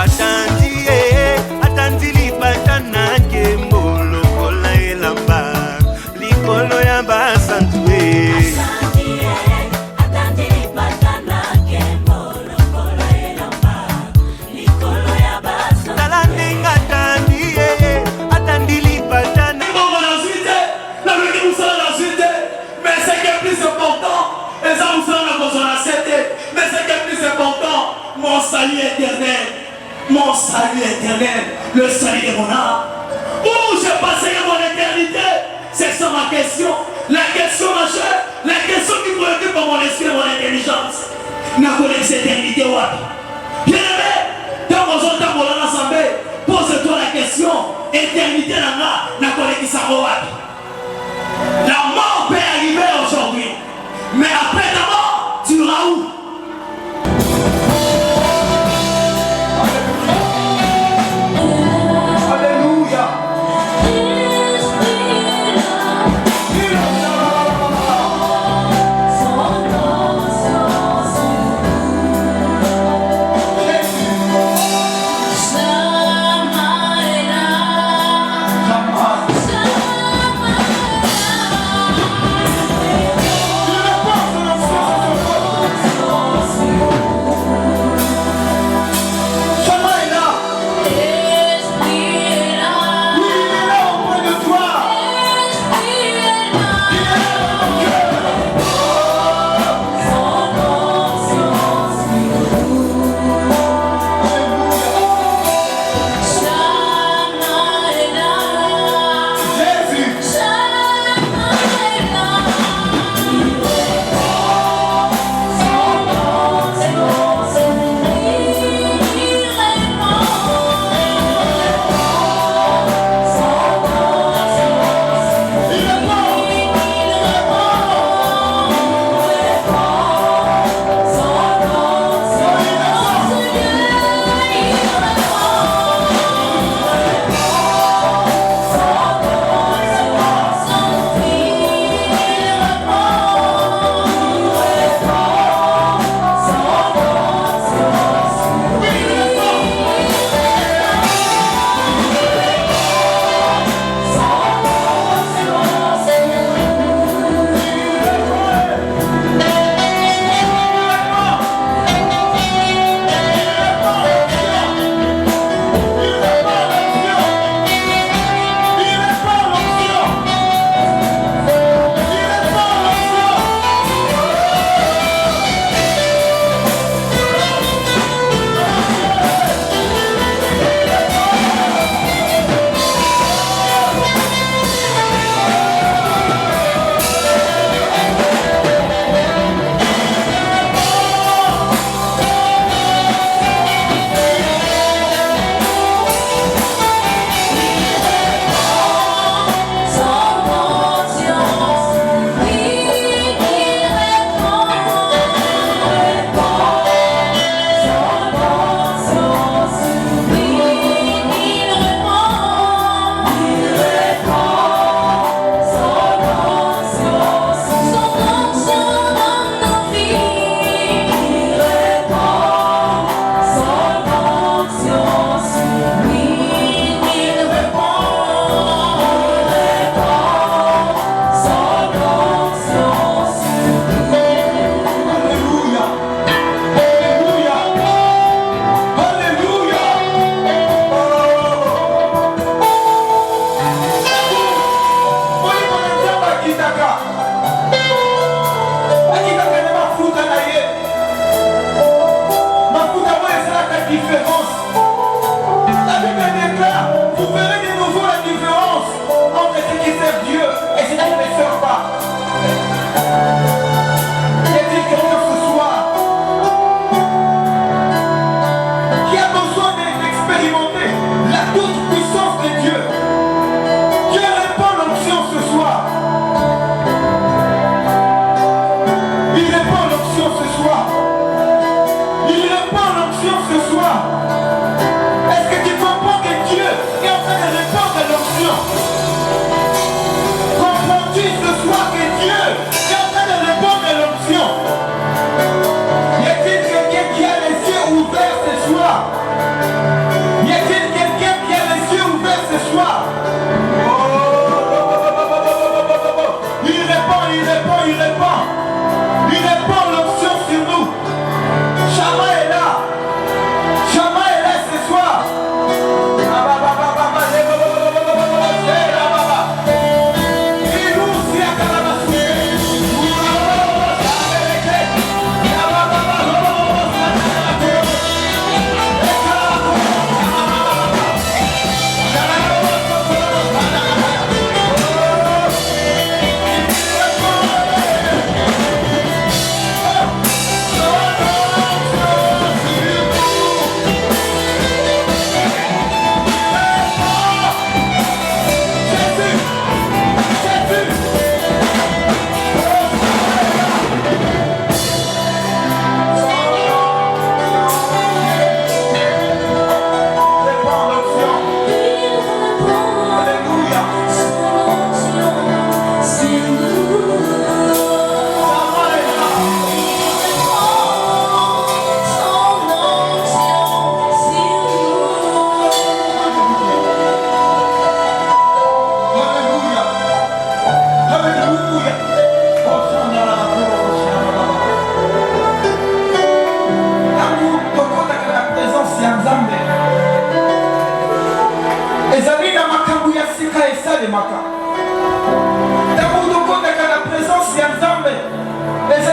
atandi lipatana kembo lokola elamba likolo ya basantu mon salut éternel, le salut de mon âme. Où je passerai mon éternité? C'est ça ma question. La question majeure, la question qui préoccupe mon esprit et mon intelligence. N'a pas cette éternité wapi? Bien-aimé, dans mon temps pour l'assemblée, pose-toi la question. Éternité n'a pas qui ça wapi? La mort peut arriver aujourd'hui, mais après ta mort, tu iras où?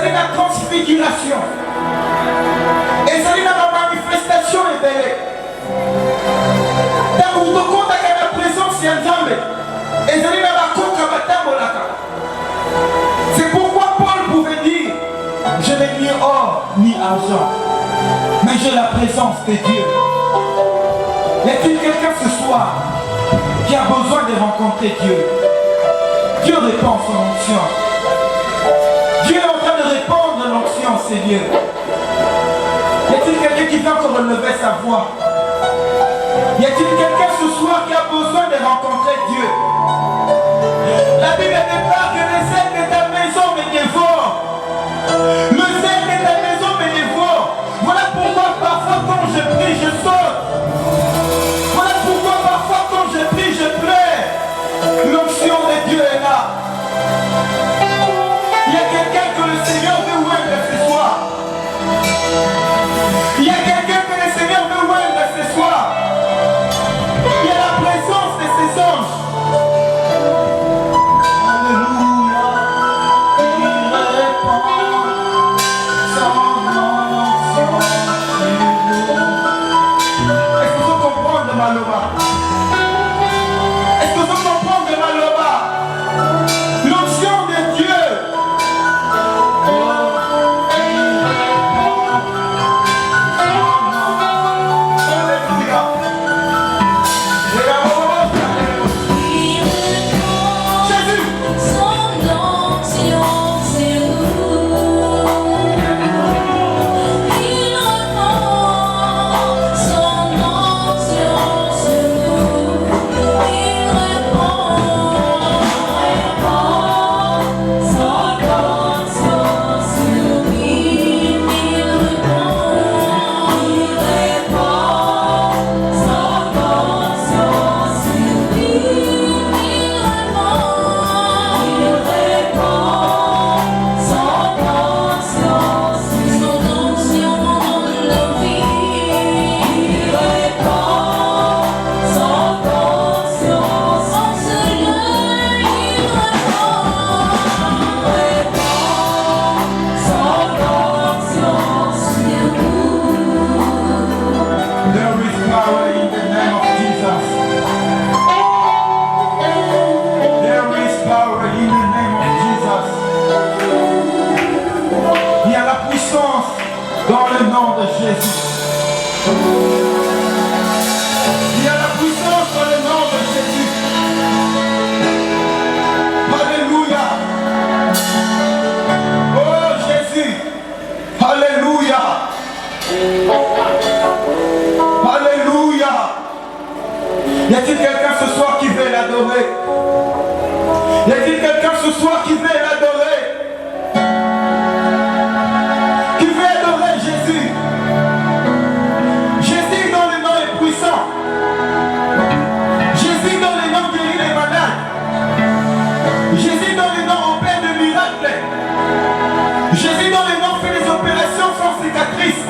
ezali na transfiguration, ezali na manifestation ebele. Ntango tokotaka na présence ya Nzambe, ezali na bakoka batambolaka. C'est pourquoi Paul pouvait dire, je n'ai ni or ni argent, mais j'ai la présence de Dieu. Y a-t-il quelqu'un ce soir qui a besoin de rencontrer Dieu? Dieu répand son onction. Dieu est en train de répandre l'onction, Seigneur. Y a-t-il quelqu'un qui veut encore relever sa voix? Y a-t-il quelqu'un ce soir qui a besoin de rencontrer Dieu? La Bible déclare que le zèle de ta maison me dévore. Le zèle de ta maison me dévore. Voilà pourquoi parfois quand je prie, je saute. Voilà pourquoi parfois quand je prie, je pleure. L'onction de Dieu est là. Il y a quelqu'un que le Seigneur veut oindre ce soir. Il y a quelqu'un que le Seigneur veut oindre ce soir. Il y a la présence de ses anges. Alléluia. Il répand son onction sur nous. Est-ce que vous comprenez ma loba? Est-ce que vous comprenez ma loba? L'onction de Dieu. Dans le nom de Jésus. Il y a la puissance dans le nom de Jésus. Alléluia. Oh Jésus. Alléluia. Alléluia. Y a-t-il quelqu'un ce soir qui veut l'adorer? Y a-t-il quelqu'un ce soir qui veut l'adorer? Jésus dans les noms fait des opérations sans cicatrices.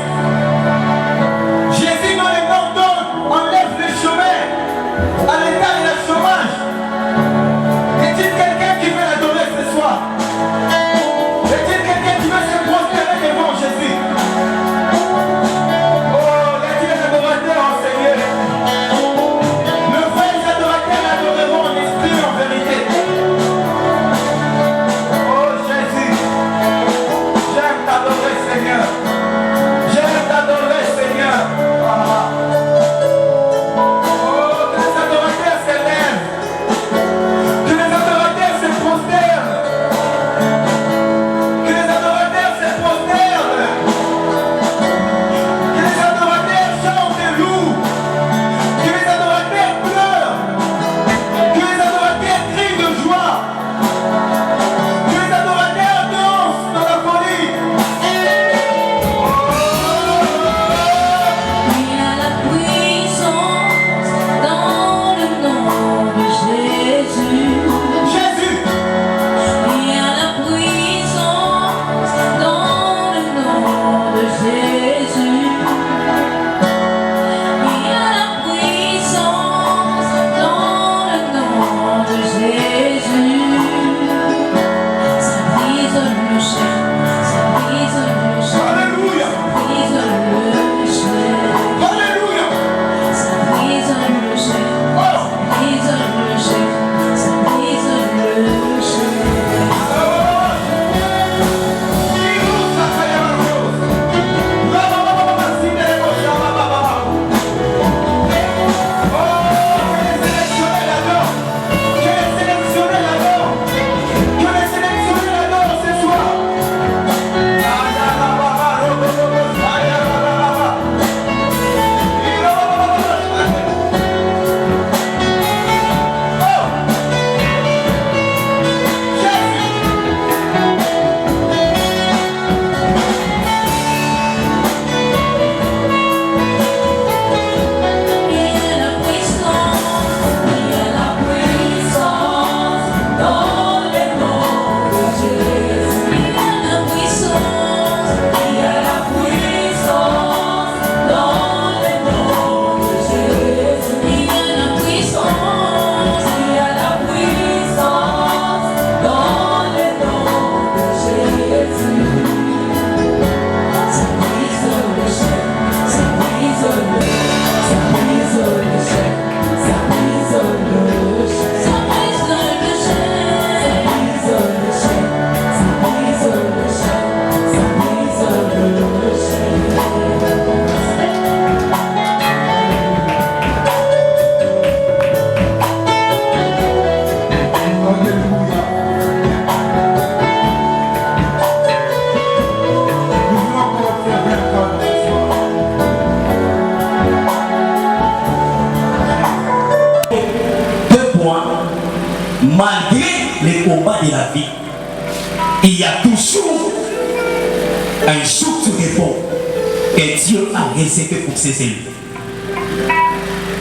Jésus dans les noms donne, enlève les chômeurs à l'état de la chômage. Est-il quelqu'un qui veut l'adorer ce soir? combats de la vie, il y a toujours un jour de repos que Dieu a réservé pour ses élus.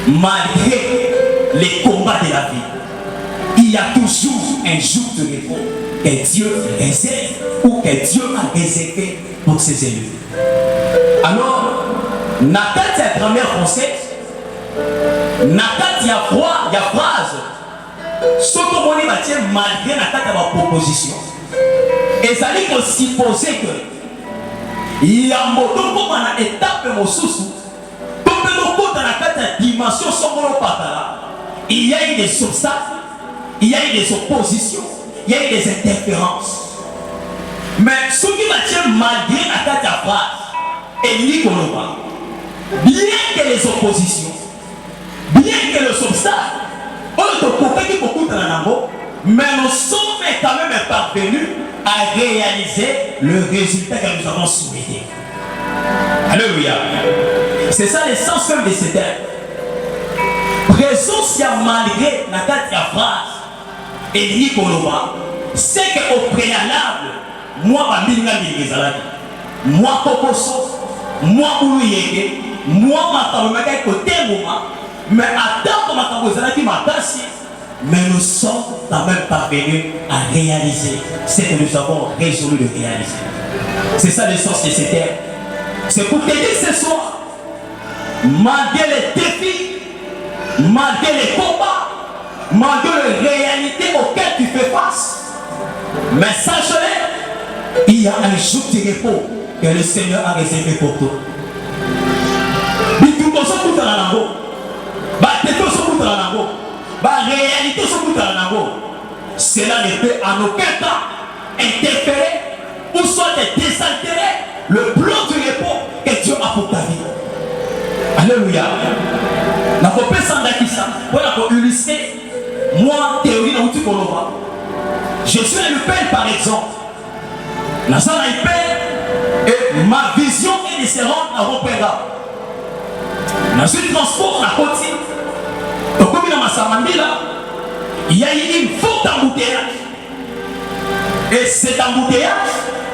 Malgré les combats de la vie, il y a toujours un jour de repos que Dieu réserve ou que Dieu a réservé pour ses élus. Alors, Nathan, c'est la grammaire française. Nathan, il y a phrase. Ce que vous voulez dire, malgré Nathan, il y a ma proposition. Et ça dit qu'on supposait que il y a un mot comme une étape de sous comme dans la dimension il y a eu des obstacles, il y a eu des oppositions, il y a eu des interférences. Mais ce qui va dire malgré la phrase, et dit qu'on bien que les oppositions, bien que les obstacles, mais nous sommes quand même parvenus à réaliser le résultat que nous avons souhaité. Alléluia. C'est ça l'essence même de ces termes. Présence malgré la phrase et dit qu'on c'est qu'au préalable, moi, moi, Kokoso, moi, Ouluyeke, moi, Makamaka, côté moment, mais attends, mais nous sommes quand même parvenus à réaliser ce que nous avons résolu de réaliser. C'est ça le sens de ces termes. C'est pour t'aider ce soir, malgré les défis, malgré les combats, malgré les réalités auxquelles tu fais face, mais sache-le, il y a un jour de repos que le Seigneur a réservé pour toi. Cela ne peut en aucun cas interférer ou soit désaltérer le plan du repos que Dieu a pour ta vie. Alléluia. Pour illustrer, moi, théorie dans tout je suis le père par exemple. La salle est père et ma vision est de se rendre à Ropéra. Dans ce transport, la côte, comme dans ma samandila, il y a eu une forte embouteillage. Et cet embouteillage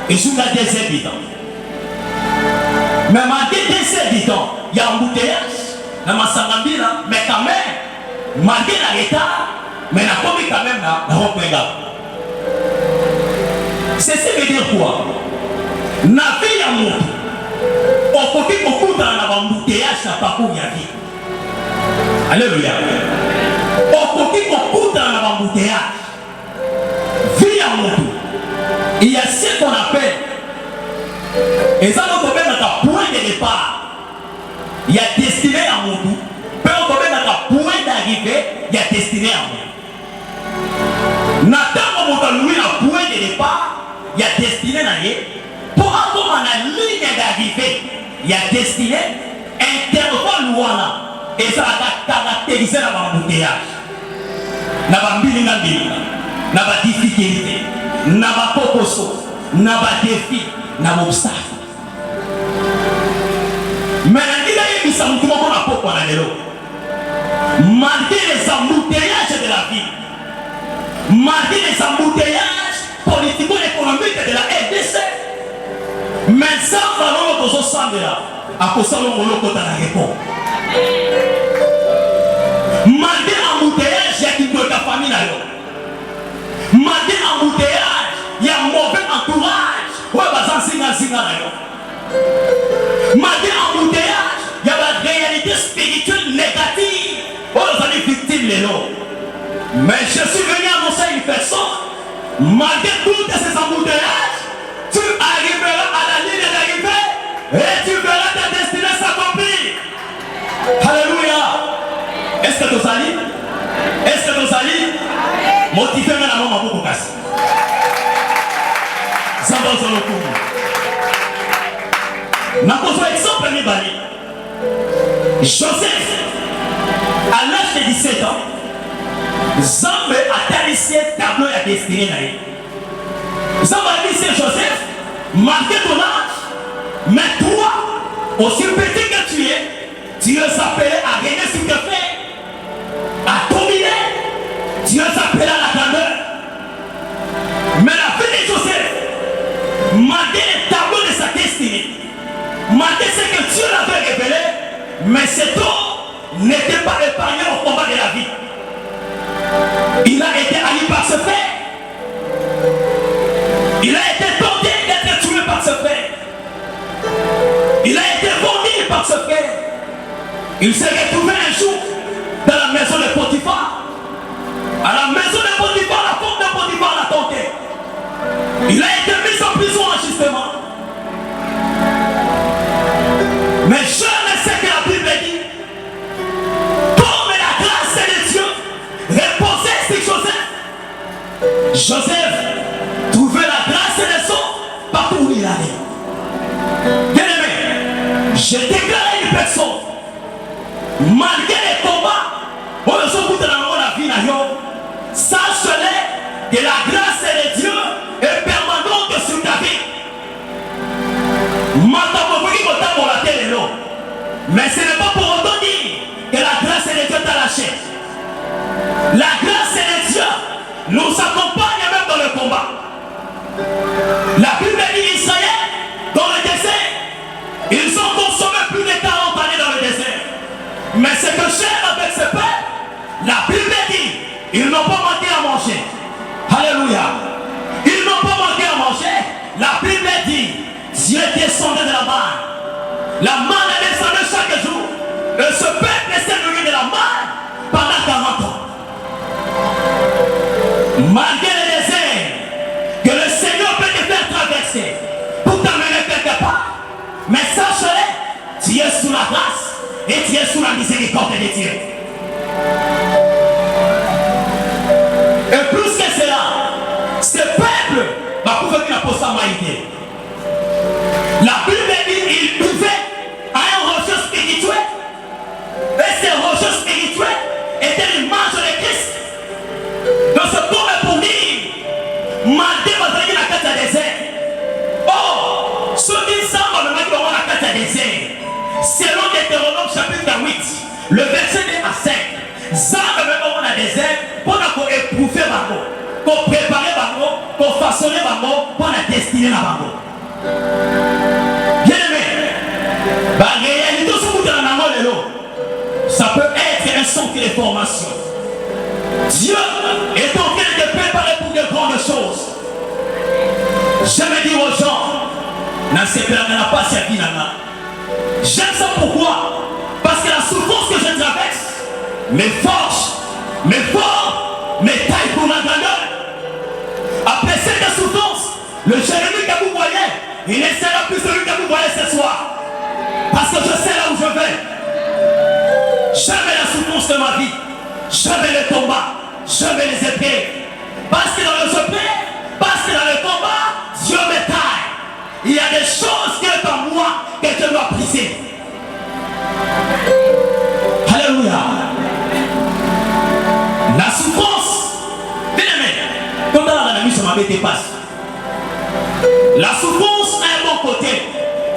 est sur la deuxième bidon. Mais malgré deuxième bidon, il y a un embouteillage dans ma samandila, mais quand même, malgré la retard, mais la commis quand même la Ropéra. C'est ce qui veut dire quoi? Na vie ya moto okoki kokutana na bambouteillage na parcours ya vie. Alléluia. Okoki kokutana na bambouteillage vie ya moto. Il y a ce qu'on appelle et ça nous appelle notre point de départ. Il y a destiné à moto. Puis on appelle notre point d'arrivée. Il y a destiné à moto. Nathan moto lui la point de départ. Il y a destiné à lui. Pour avoir la ligne d'arrivée, il y a destiné intervalle louana et ça va caractériser la bambouteillage. Na bambilinga bilinga, na ba difficulté, na ba poposo, na ba défi, na ba obstacle. Mais la ligne est mise en mouvement pour la pop na lelo. Malgré les embouteillages de la vie, malgré les embouteillages politico-économiques de la RDC, mais ça va dans notre ensemble là, à cause de l'on la réponse. Malgré l'embouteillage, il y a qui doit ta famille là. Malgré l'embouteillage, il y a un mauvais entourage. Ouais, bah ça c'est là. Malgré l'embouteillage, il y a la réalité spirituelle négative. Oh, vous allez victime les noms. Mais je suis venu annoncer une personne. Malgré toutes ces embouteillages, tu arriveras à la ligne d'arrivée et tu verras ta destinée s'accomplir. Alléluia. Est-ce que tu salis? Est-ce que tu salis? Motivé la maman à beaucoup casser. Ça va dans le coup. N'a pas exemple premier bali. Joseph, à l'âge de 17 ans, Zambe a tarissé tableau et a destiné. Zambe a dit c'est Joseph, malgré ton âge, mais toi, aussi petit que tu es appelé à régner sur tes faits, à dominer, tu es appelé à la grandeur. cet homme n'était pas épargné au combat de la vie. Il a été haï par ce frère. Il a été tenté d'être tué par ce frère. Il a été vendu par ce frère. Il s'est retrouvé un jour dans la maison de Potiphar. À la maison de Potiphar, la femme de Potiphar l'a tenté. Il a été mis en prison injustement. Mais je ne sais que la Bible dit, comme la grâce de Dieu reposait sur Joseph, Joseph trouvait la grâce de son partout où il allait. Bien aimé, je déclare une personne, malgré les combats, on ne se goûte dans la vie, sache-le que la grâce de Dieu est permanente sur ta vie. Mais ce n'est pas pour autant dire que la grâce de Dieu t'a lâché. La grâce de Dieu nous accompagne même dans le combat. La Bible dit Israël, dans le désert, ils ont consommé plus de 40 années dans le désert. Mais ce que j'aime avec ce peuple, la Bible dit, ils n'ont pas manqué à manger. Alléluia. Ils n'ont pas manqué à manger. La Bible dit, Dieu descendait de la manne. La manne descendait chaque jour. Et ce peuple s'est nourri de la manne pendant 40 ans. Malgré le désert, que le Seigneur peut te faire traverser pour t'amener quelque part. Mais sache-le, tu es sous la grâce et tu es sous la miséricorde de Dieu. Et plus que cela, ce peuple va pouvoir qu'il a posé sa maïté. La Bible dit qu'il buvait à un rocher spirituel. Et ce rocher spirituel était l'image de Christ. Donc ce corps est pour dire, malgré votre la carte à désert. Oh, ceux qui savent le mec dans la carte à désert, selon Deutéronome chapitre 8, le verset 1 à 5, ça me met dans le désert pour éprouver ma mort, pour préparer ma mort, pour façonner ma mort, pour la destiner à ma mort. Bien aimé, la réalité de l'eau, ça peut être un centre de formation. Dieu est en train de préparer pour de grandes choses. Je me dis aux gens, n'a pas servi là. J'aime ça pourquoi? Parce que la souffrance que je traverse me forge, me forme, me taille pour la grandeur. Après cette souffrance, le Jérémie que vous voyez, il ne sera plus celui que vous voyez ce soir. Parce que je sais là où je vais. Jamais la souffrance de ma vie, jamais le combat, jamais les épées. Parce que dans les épées, parce que dans le combat, Dieu me taille. Il y a des choses qui sont en moi que je dois briser. Alléluia. La souffrance, bien aimé, quand on a la vie sur ma vie dépasse. La souffrance a un bon côté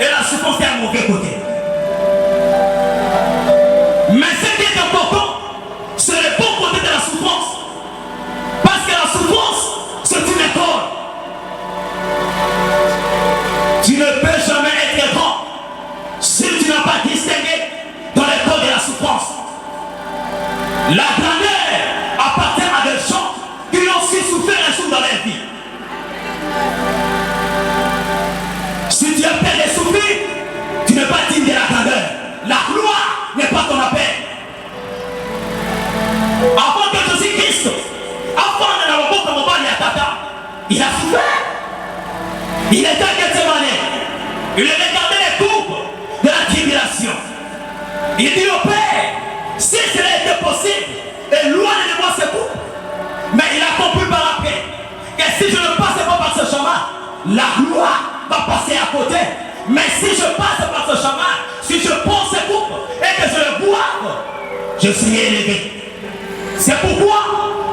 et la souffrance a un mauvais côté. Mais ce qui est important, c'est le bon côté de la souffrance. Parce que la souffrance, c'est une école. Tu ne peux jamais être grand si tu n'as pas distingué dans l'école de la souffrance. La grandeur appartient à des gens qui ont aussi souffert un jour dans leur vie. Si tu as peur de souffrir, tu n'es pas digne de la grandeur. La gloire n'est pas ton appel. Avant que Jésus-Christ, avant de la rencontre de mon père et à Tata, il a souffert. Il était à Gethsemane. Il regardait les courbes de la tribulation. Il dit au Père, si cela était possible, éloigne de moi ce couple. Mais il a compris par après que si je ne passe pas par ce chemin, la gloire va passer à côté. Mais si je passe par ce chemin, si je prends ce couple et que je le bois, je serai élevé. C'est pourquoi,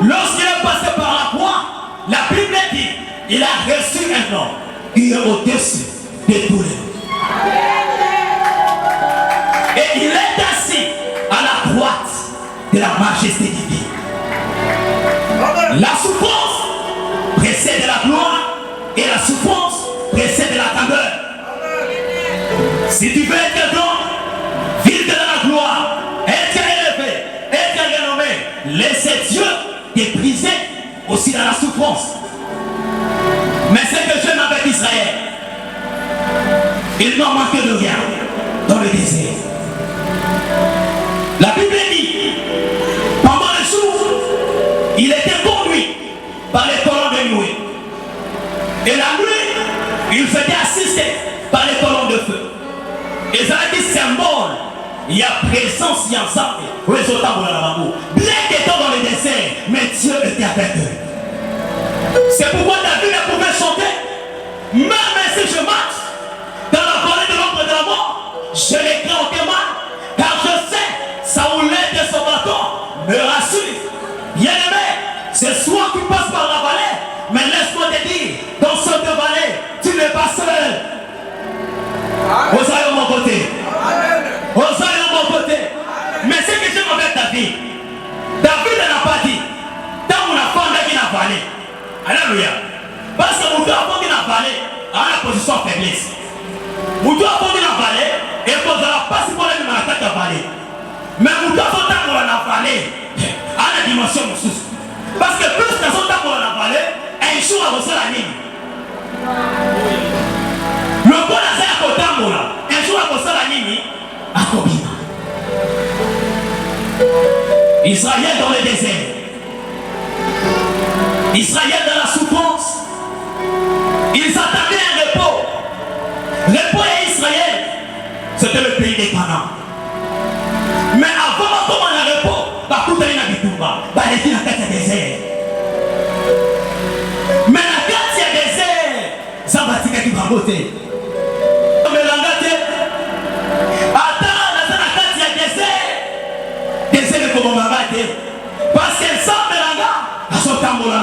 lorsqu'il est passé par la croix, la Bible dit, il a reçu un nom qui est au-dessus de tous les noms. Et il est assis à la droite de la majesté divine. La souffrance précède la gloire et la souffrance précède la grandeur. Si tu veux être grand, vive dans la gloire. Il n'en manquait de rien dans le désert. La Bible dit, pendant le jour, il était conduit par les colonnes de nuée. Et la nuit, il faisait assister par les colonnes de feu. Et ça a dit symbole. Il y a présence, il y a ensemble. Bien qu'étant dans le désert, mais Dieu était avec eux. C'est pourquoi David ne pouvait chanter. Même si je marche dans la vallée de l'ombre de la mort, je ne crains aucun mal, car je sais, Saoul et son bâton me rassure. Bien aimé, c'est soit tu passes par la vallée, mais laisse-moi te dire, dans cette vallée, tu n'es pas seul. Osaïe mon côté. Osaïe mon côté. Mais ce que j'aime avec David, David n'a pas dit, tant mon enfant qui n'a vallée. Alléluia. Parce que mon enfant qui n'a vallée a la position de faiblesse. Mon enfant qui n'a vallée, et qu'on ne va pas si pour aller dans la tête de vallée. Mais mon enfant qui n'a vallée a la dimension de sous. Parce que plus de gens qui n'a vallée, un jour à reçu la ligne. Le bon azar à côté de moi, un jour à reçu la ligne, à Kobina. Israël dans le désert. Israël dans la souffrance. Ils attendaient un repos. Repos à Israël, c'était le pays des Canaan. Mais avant de commencer le repos, il y a des Bitumba, il y a des désert. Mais la carte il y a désert, ça va être qui va voter. Mais la carte, attends, la carte il y a désert. Désert comme on va battre. Parce qu'elle sent le à son tambour là.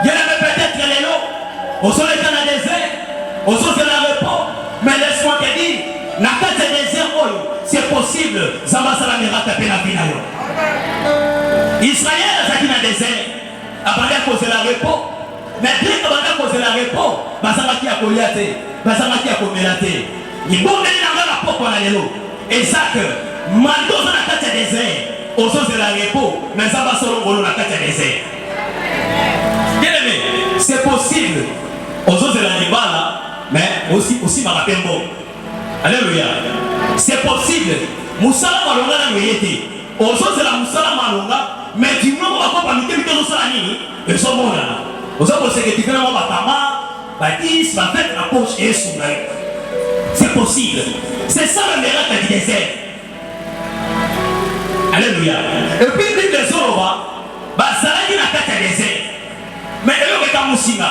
Il y en avait peut-être les lots. Au sol est dans le désert, au sol c'est le repos. Mais laisse-moi te dire, la carte du désert, c'est possible. Ça va la taper la vie. Israël, c'est dans le désert. Après, il faut le repos. Mais bien que il faut le repos, ça va qui a colliaté, ça va qui a commélaté. Il faut venir dans la porte pour aller l'eau. Et ça que, malgré la carte du désert, au sol c'est le repos, mais ça va seulement la carte du désert. Bien aimé, c'est possible. Aux autres c'est la là, mais aussi ma rappel bon. Alléluia. C'est possible. Moussala malonga na noyete. Aux autres c'est la moussala malonga, mais du moment où on va pas nous dire que nous sommes nini, ils sont bons là. Aux autres c'est que tu fais la batama, bâtisse, va faire la poche et sous là. C'est possible. C'est ça le miracle du désert. Alléluia. Et puis les autres, bah ça a dit la carte du désert. Mais elle est comme Moussina.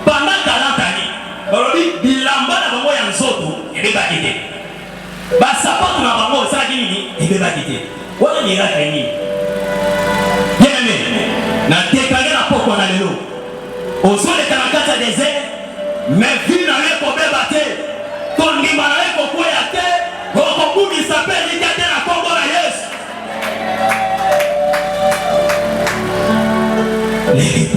Pendant 40 années, on dit bilamba na bango ya nzoto ebe bakite. Ba sapato na bango ça dit nini ebe bakite. Wana miracle nini? Bien aimé. Na tekanga na poko na lelo. Ozo le kanakata désert, mais vie na le ko beba te. Ton ndima na le ko koya te. Ko kumi s'appelle ikate na Kongo na Yesu. Les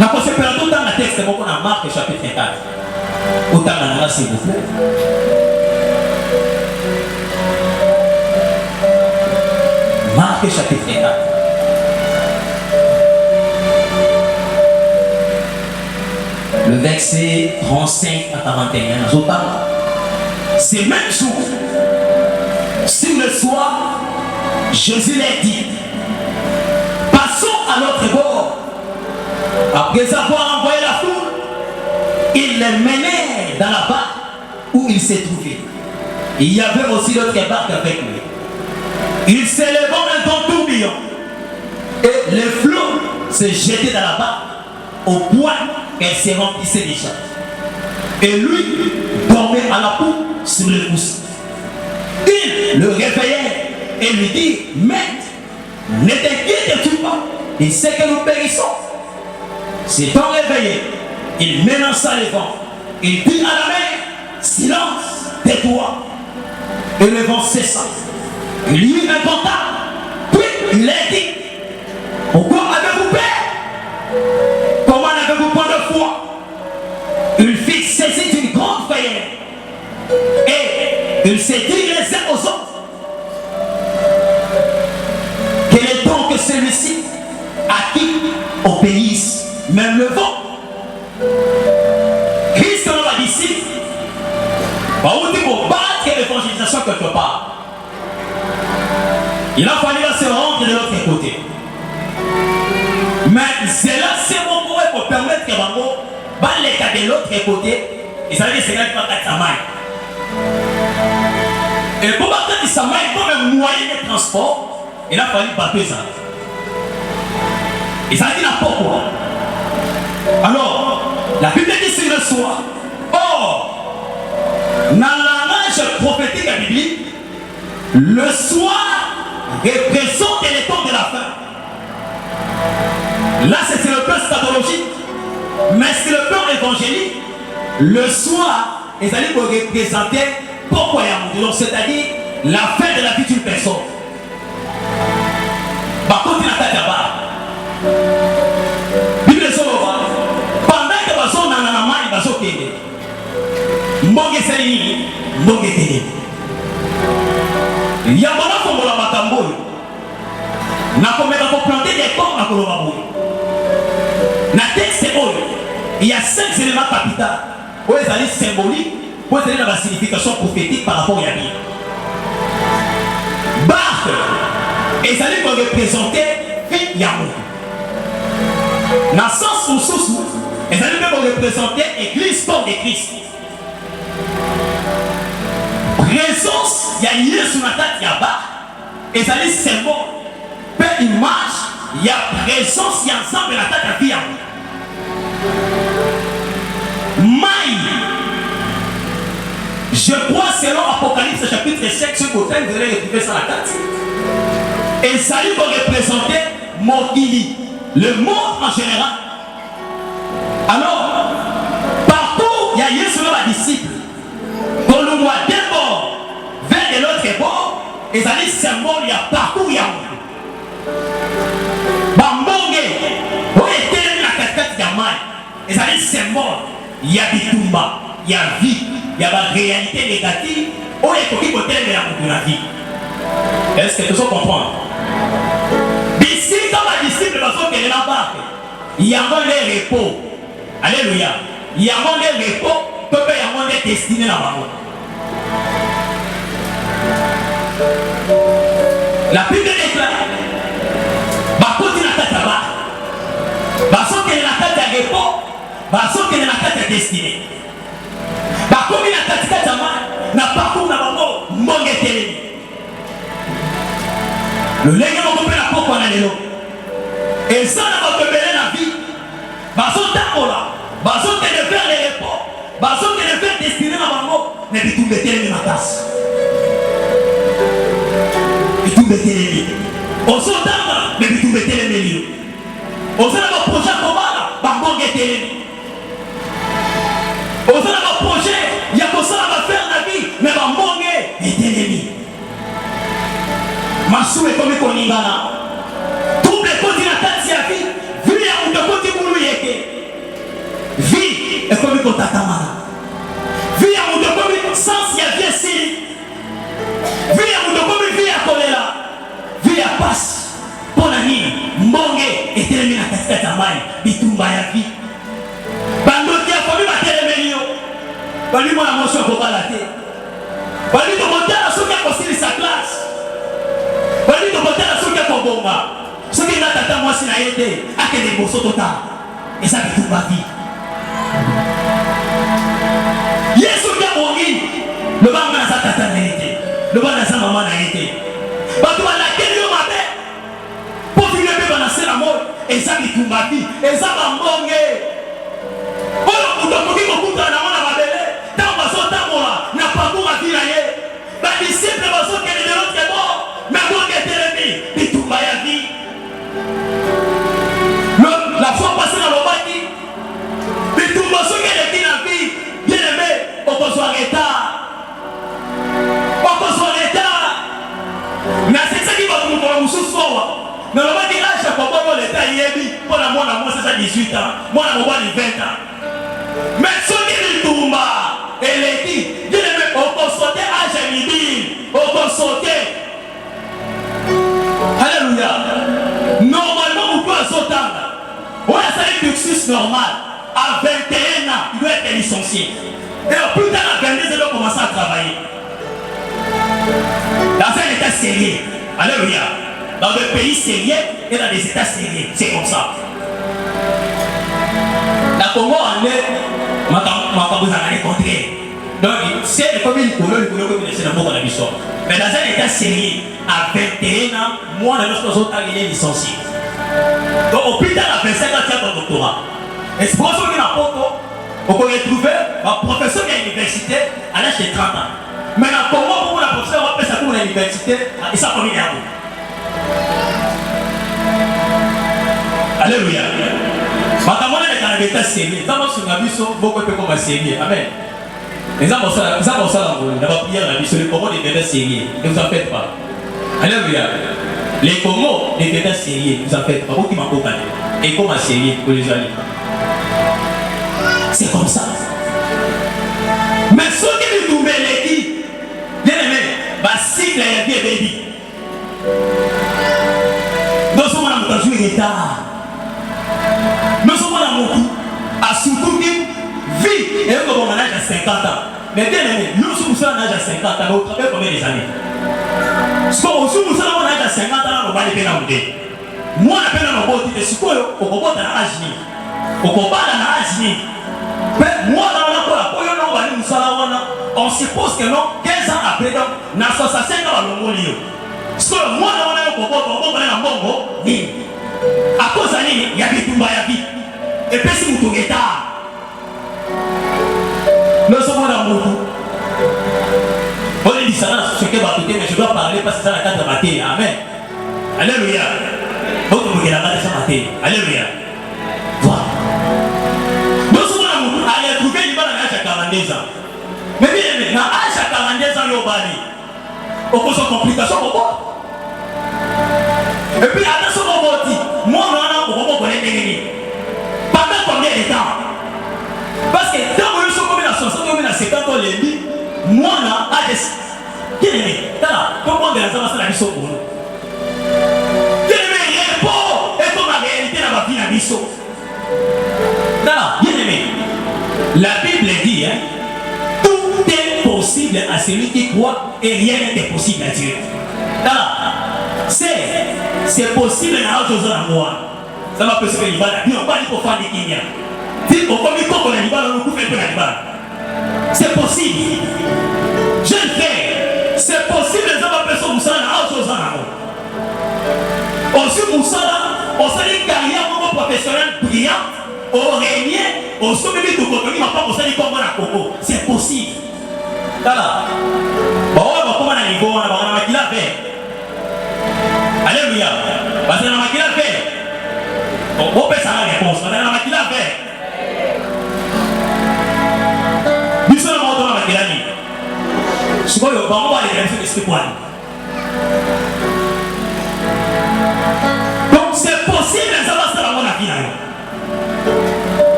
quand c'est perdu dans le texte, on a Marc chapitre 4. Autant là, s'il vous plaît. Marc chapitre 4. Le verset 35 à 41. C'est même jour. Sur le soir, Jésus leur dit, passons à l'autre bord. Après avoir envoyé la foule, il les menait dans la barque où il s'est trouvé. Il y avait aussi d'autres barques avec lui. Il s'élevait un grand tourbillon et les flots se jetaient dans la barque au point qu'elle se remplissait déjà. Et lui dormait à la poupe sur le coussin. Il le réveillait et lui dit, Maître, ne t'inquiète-tu pas, il sait que nous périssons. S'étant réveillé, il menaça les vents. Il dit à la mer, silence, tais-toi. Et le vent cessa. Il lui inventa. Puis il leur dit, pourquoi avez-vous peur? Comment n'avez-vous pas de foi? Il fit saisir d'une grande frayeur. Et il s'est dit les uns aux autres, quel est donc celui-ci à qui obéissent même le vent? Où tu peux battre l'évangélisation quelque part. Il a fallu se rendre de l'autre côté. Mais c'est là, c'est mon mot pour permettre que les cas de l'autre côté, ils savent que c'est là qui va être sa main. Et pour battre sa main, comme un moyen de transport, il a fallu battre ça. Et ça dit pourquoi. Alors, la Bible dit sur le soir. Or, dans la langage prophétique biblique, le soir représente les temps de la fin. Là, c'est le plan scatologique, mais c'est le plan évangélique. Le soir, ils allaient pour représenter pourquoi il y a un monde, c'est-à-dire la fin de la vie d'une personne. Par contre, il y a un Bible est pendant que les gens dans la main, ils vont quitter. Mbonge Seli, Mbonge Télé. Il y a un moment où on va matamboy. Na komeka pour planter des pommes à Kolobaboy. Na texte il y a 5 éléments capitaux. Où ils allaient symboliques, où ils allaient dans la signification prophétique par rapport à la Bible. Barque, ils allaient pour représenter vie Yahoo. Dans le sens où sous, ils allaient même représenter l'église comme de Christ. Présence, il y a lieu sur la tête, il y a bas. Ils allaient symbole. Belle image, il y a présence, il y a ensemble la tête à vie. Maï, je crois selon Apocalypse chapitre 5, ce côté, vous allez retrouver ça à la tête. Et ça lui va représenter Mokili, le monde en général. Alors, partout, il y a eu selon la disciple. Pour le mois d'un bord vers de l'autre bord, et ça dit symbole, il y a partout, il y a Bambonge, où était la casquette de Yamaï, et ça dit symbole, il y a des Tumba, il y a vie, il y a la réalité négative, où est-ce qu'il faut tenir la vie. Est-ce que tout ça comprend? Ici, quand la disciple va faire qu'elle est là-bas, il y a un repos. Alléluia. Il y a un repos, peut y avoir des destinées là-bas. La Bible déclare, Bakoti na tata ba, Basoke na tata repos, Basoke na tata destinée. Bakomi na tata tama, na parcours na bango, mbonge telemi. Le lenge mo kopela poko na lelo. Et ça na bakobele na vie. Basotakola, Basoke de faire les repos, Basoke de faire destiné na bango, ne bitumbe telemi makasi. Osotama, mais tu mettez les milieux. Osana va projet Kobala, Bambonge Télémi. Osana va projet, Yakosana va faire la vie, mais Bambonge et Télémi. Massou est comme Koningana. Tout le continent de vie, vie à un côté Mouluyeke. Vie est comme Kotatamana. Vie à un côté sens y a bien si. Vie à un côté vie à Kolela. Vie à passe. Pour la nuit, Mbonge et Télémi na casquette à main, Bitumba ya vie. Bandoti a fallu ma Télémi. Bali moi la motion pour balater. Bali de monter à ceux qui a construit sa classe. Bali de monter à ceux qui a Kobonga. Ceux qui n'a tata moi si na été, à que des morceaux total. Et ça Bitumba vie. Yesu qui a mouru, le bas n'a sa tata n'a été. Le bas n'a sa maman n'a été. Batou à laquelle il m'a fait. Pour finir de balancer la mort. Et ça Bitumba vie. Et ça va Mbonge. Oh, vous devez vous couper dans la main à ma belle. Tant que vous êtes là, n'a pas pour la vie. Les disciples vont se faire de l'autre bord. Mais vous êtes Télémi. Bitumba ya vie. La fois passée dans le bâti. Bitumba se fait de la vie. Bien aimé, on peut se retard. On peut se retard. Mais c'est ça qui va nous faire un sous-sort. Mais on va dire là, chaque fois que l'État y est, pour la moi, c'est ça 18 ans. Moi, la moi, 20 ans. Mais ce qui est tout bas, elle est dit, on peut sauter à Jamidi, on peut sauter. Alléluia. Normalement, on peut sauter. On a un cursus normal. À 21 ans, il doit être licencié. Et plus tard, à 22 ans, ils commencent à travailler. Dans un état sérieux. Alléluia. Dans des pays sérieux et dans des états sérieux. C'est comme ça. Dans le Congo, on est. Vous avez contraire. Donc, c'est comme une couleur, c'est le mot qu'on a vu. Mais dans un état sérieux, à 21 ans, moi, nous sommes licenciés. Donc, au plus tard, à 25 ans, tu as ton doctorat. Et c'est pour ça qu'il y a un pote, on peut retrouver un professeur de l'université à l'âge de 30 ans. Mais dans le Congo, pour la professeur, on va faire ça pour l'université, et ça comme il est à vous. Alléluia. Maintenant, on est dans un état sérieux. Nous avons sur la vie, beaucoup de comme sérieux. Amen. Les hommes ça, on va prier la vie sur le Congo des états sérieux. Ne vous en faites pas. Alléluia. Les Congo des états sérieux, ne vous en faites pas. Vous qui m'en comprenez. Et comment sérieux pour les alliés. C'est comme ça. Mais ceux qui nous les dit, bien aimé, bah si la vie est baby. Nous sommes dans le jouer retard. Nous sommes dans mon coup. À surtout qui vit et comme on a l'âge à 50 ans. Mais bien aimé, nous sommes à l'âge à 50 ans, mais au travail combien des années? Parce qu'on nous sommes à l'âge à 50 ans, on va les payer dans le dé. Moi, on appelle dans le côté, c'est quoi? On combat dans l'âge. On combat dans l'âge. Mais moi, on suppose que non, 15 ans après, donc, dans 65 ans, on va le parce que moi, on a un bongo, à cause de l'année, il y a des tombes à la vie. Et puis, si vous tournez tard, nous sommes dans mon coup. On dit ça, ce que va mais je dois parler parce que c'est la carte de matin. Amen. Alléluia. Donc, vous regardez la carte de matin. Alléluia. Voilà. Nous sommes dans mon coup. Allez, trouver une balle à l'âge à 42 ans. Mais bien aimé, dans l'âge à 42 ans, il y a bali. On pose une complication au bord. Et puis, attention au bord, moi, on a un connaître pendant combien de temps? Parce que tant que nous sommes comme dans 60 ans, dans 50 ans, les vies, moi, on a des. Bien aimé, comment on a la vie sur nous? Bien aimé, il y a pas. Et comme la réalité dans ma vie, la vie sur. Bien aimé, la Bible dit, hein, tout est possible à celui qui croit et rien n'est possible à Dieu. C'est possible dans autre chose à moi. Ça va peut se faire l'Ibala. On va dire pour faire des Kenya. Si on va dire qu'on a l'Ibala, on coupe un peu l'Ibala. C'est possible. Je le fais. C'est possible les hommes appellent ça Moussala dans autre chose à moi. Aussi Moussala, on s'est dit carrière comme professionnel brillant, au régnier, au sommet du Tokotomi, ma part, on s'est dit comme à Coco. C'est possible. Voilà. Bon, on va comment à niveau, on a maquillé la paix. Alléluia. Parce que on a maquillé la paix. On peut ça la réponse. On a maquillé la paix. Nous sommes en train de maquiller la vie. Je crois que on va aller faire ce point. Donc c'est possible de savoir ça dans la vie.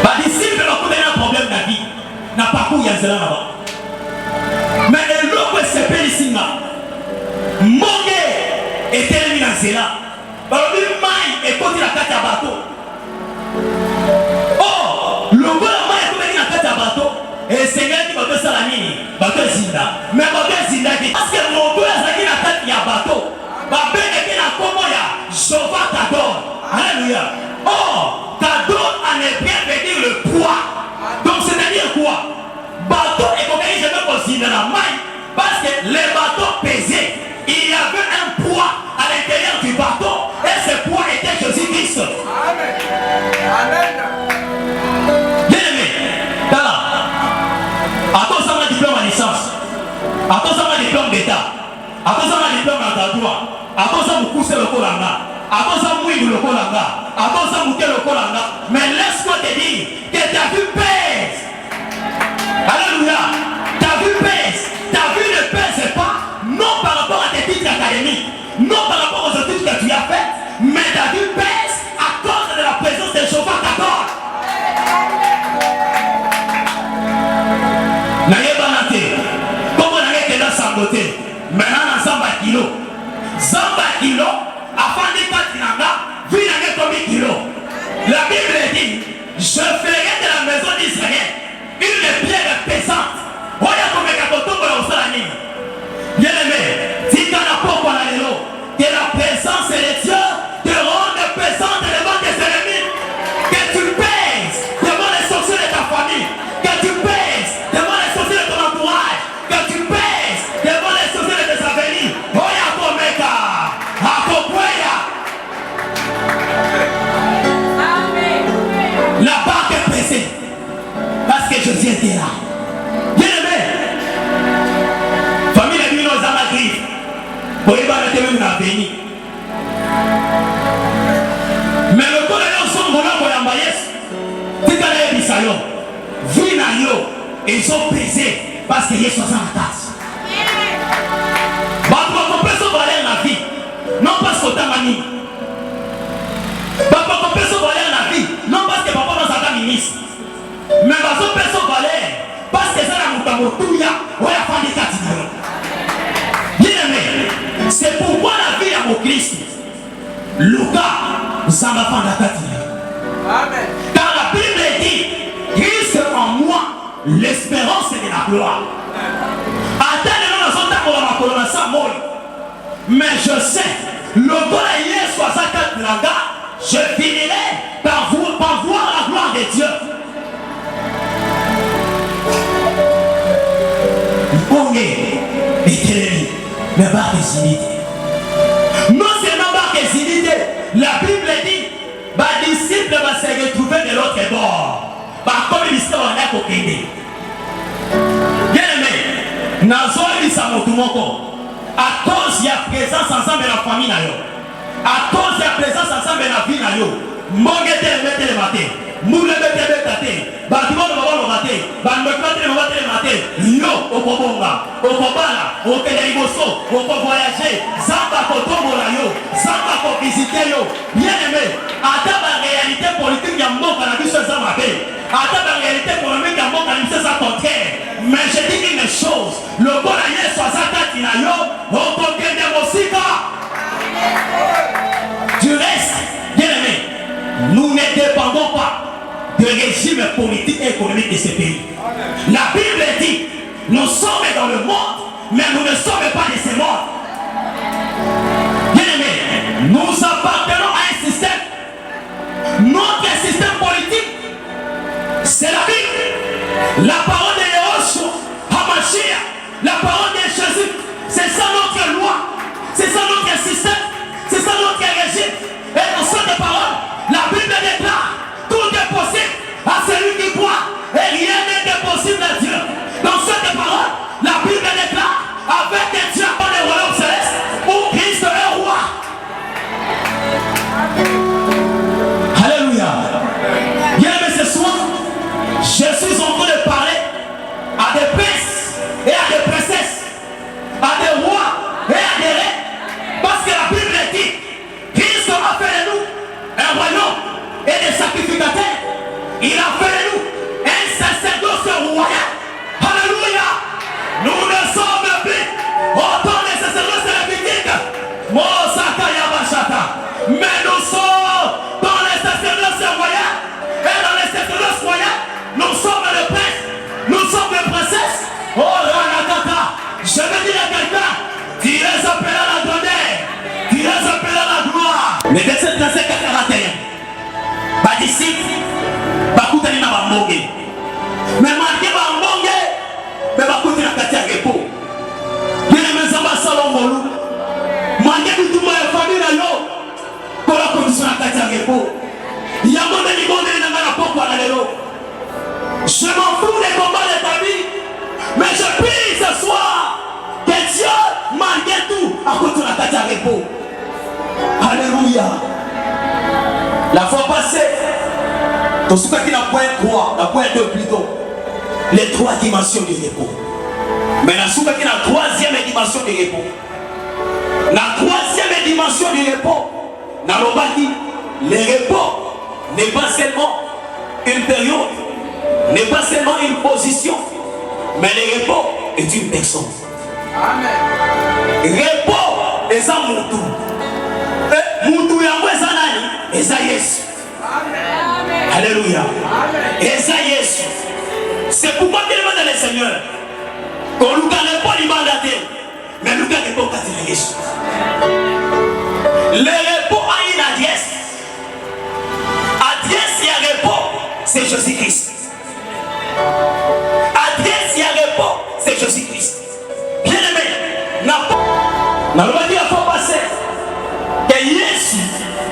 Bah d'ici, il va trouver un problème de la vie. N'a pas où il y a cela là-bas. Mais l'autre c'est pénicilline. Mongé est terminé dans cela. Alors lui maille et côté la carte à bateau. Oh, le gars maille est côté la carte à bateau. Et c'est quelqu'un qui va faire ça la nuit. Bateau Zinda. Mais bateau Zinda qui parce que mon gars est qui la carte à bateau. Bateau est qui la comment ya. Jova Tador. Alléluia. Oh, Tador en hébreu veut dire le poids. Donc c'est-à-dire quoi? Bateau est comme il jamais possible dans la maille. Parce que les bateaux pesaient. Il y avait un poids à l'intérieur du bateau et ce poids était Jésus-Christ. Amen. Amen. Bien aimé, attends ça m'a diplôme à licence. Attends ça m'a diplôme d'état. Attends ça m'a diplôme à droit. Attends ça m'a poussé le colanga. Attends ça m'a le colanga. Attends ça m'a le colanga. Mais laisse-moi te dire que ta vue pèse. Alléluia. Ta vue pèse. Ta vue ne pèse pas. Non par rapport à tes titres académiques, non par rapport aux études que tu as faites, mais ta vie pèse à cause de la présence des chauffeurs d'accord. Comme on a été dans sa beauté, maintenant on a 100 kilos. 100 kilos, afin de pas de vie n'a combien de kilos. La Bible dit, je ferai de la maison d'Israël na avenir. Mais le temps de l'ensemble de la maïs, tu as dit ça, vie na yo, ils sont pesés parce qu'il y a 60 tasses. Bah, tu vas comprendre ce valeur la vie, non parce que tu as mani. Bah, tu vas comprendre ce valeur la vie, non parce que papa dans sa ministre. Mais bah, tu vas comprendre ce valeur parce que ça n'a pas de temps, ouais, la fin des quatre. C'est pourquoi la vie à mon Christ. Lucas, ça m'a fait la tête. Amen. Car la Bible dit, Christ en moi, l'espérance de la gloire. Mais je sais, le temps hier soit sa tête là, je finirai par voir la gloire de Dieu. On est éternel, mais pas des unités. Non seulement pas des unités, la Bible dit, les disciples vont se retrouver de l'autre bord. Comme l'histoire en a coquillé. Bien aimé, Nazoa dit ça à cause de la présence ensemble de la famille, à cause de la présence ensemble de la vie, Mongete mette le matin, Moule mette le matin, Bâtiment le matin, Bâtiment le matin, Yo, au Kobonga, au Kobala, au Kédériboso, au Kovoyager, Zamba Kotomola yo, Zamba Kovisiter yo, bien aimé, à la réalité politique, il y a un mot qu'on a vu sur ça m'appelle. À la réalité économique, il y a un mot qu'on a vu sur ça contraire. Mais je dis une chose, le bon aïe soit ça qui n'a yo, au côté de Mosika. Du reste, bien aimé, nous ne dépendons pas du régime politique et économique de ce pays. La Bible dit, nous sommes dans le monde, mais nous ne sommes pas de ce monde. Bien aimé, nous appartenons à un système. Notre système politique, c'est la Bible. La parole de Yahushua, Hamashia, la parole de Jésus, c'est ça notre loi, c'est ça notre système, c'est ça notre régime. Et dans cette parole, la Bible déclare, tout est possible à celui qui croit, et rien n'est impossible à Dieu. Dans cette parole, la Bible déclare, avec des diamants des royaumes célestes, où Christ est roi. Alléluia. Bien aimé, ce soir, je suis en train de parler à des princes et à des princesses, à des rois et à des reines, parce que la Bible dit, Christ a fait de nous un royaume et des sacrificateurs. Il a fait de nous un sacerdoce royal. Alléluia. Nous ne sommes plus autant de sacerdoce lévitique, mais nous sommes dans les sacerdoces royales. Et dans les sacerdoces royales, nous sommes les princes, nous sommes les princesses. Oh Ranakata, je veux dire à quelqu'un, tu les appelles à la grandeur, tu les appelles à la gloire. Les versets 35 à 41, disciples, bakutani na bambonge. Mais malgré bambonge, mais bakutani na kati ya repos. Bien aimé Zamba Salomolo, malgré tout le monde est famille na yo, pour la condition na kati ya repos. Il y a mon délivré dans la porte à l'élo. Je m'en fous des combats de ta vie, mais je prie ce soir que Dieu, malgré tout, a continué à kati ya repos. Alléluia. La fois passée, dans ce qui n'a point 3, n'a point 2 plutôt, les 3 dimensions du repos. Mais dans ce qui n'a 3e dimension du repos, la 3e dimension du repos, dans le repos n'est pas seulement une période, n'est pas seulement une position, mais le repos est une personne. Amen. Repos est un moutou. Moutou yango eza nani? Eza Yesu. Amen. Alléluia. Eza Yesu. C'est pourquoi tu demandes le Seigneur. Qu'on nous garde pas l'imandate, mais nous garde pas le Yesu. Le repos a une adresse. Adresse et repos, c'est Jésus-Christ. Adresse et repos, c'est Jésus-Christ. Bien aimé, n'a pas dit à quoi passer. Que Yesu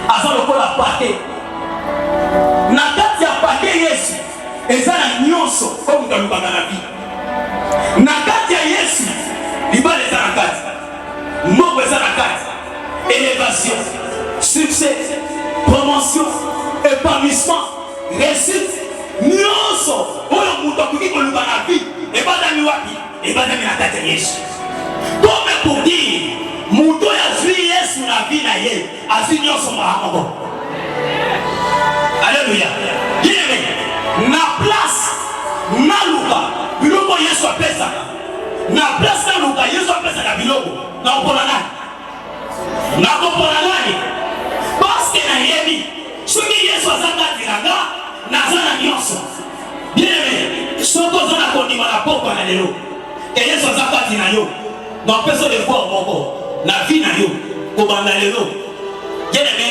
aza lokola pake na kati ya pake Yesu eza na nyonso oyo mutu alukaka na vie. Na kati ya Yesu libala eza na kati, mboko eza na kati, élévation, succès, promotion, épanouissement, réussite, nyonso, oyo muto kuki koluka na vie, et pas dans wapi, et pas dans la tête de Yesu. Comme pour dire, muto ya vie Yesu na vie na ye, a vie nyonso marakongo. Alléluia. Bien-aimé, na place, na luka, biloko Yesu apesaka. Na place na luka, Yesu apesaka biloko. Na opona nani? Na opona nani? Parce que na yebi, soki Yesu azaka tiranga, na zana nyonso. Bien-aimé, soko zana kondima na poko na lelo. Et Yesu azaka tina yo. Na peso de fois moko, na vie na yo, kobanda lelo. Bien-aimé,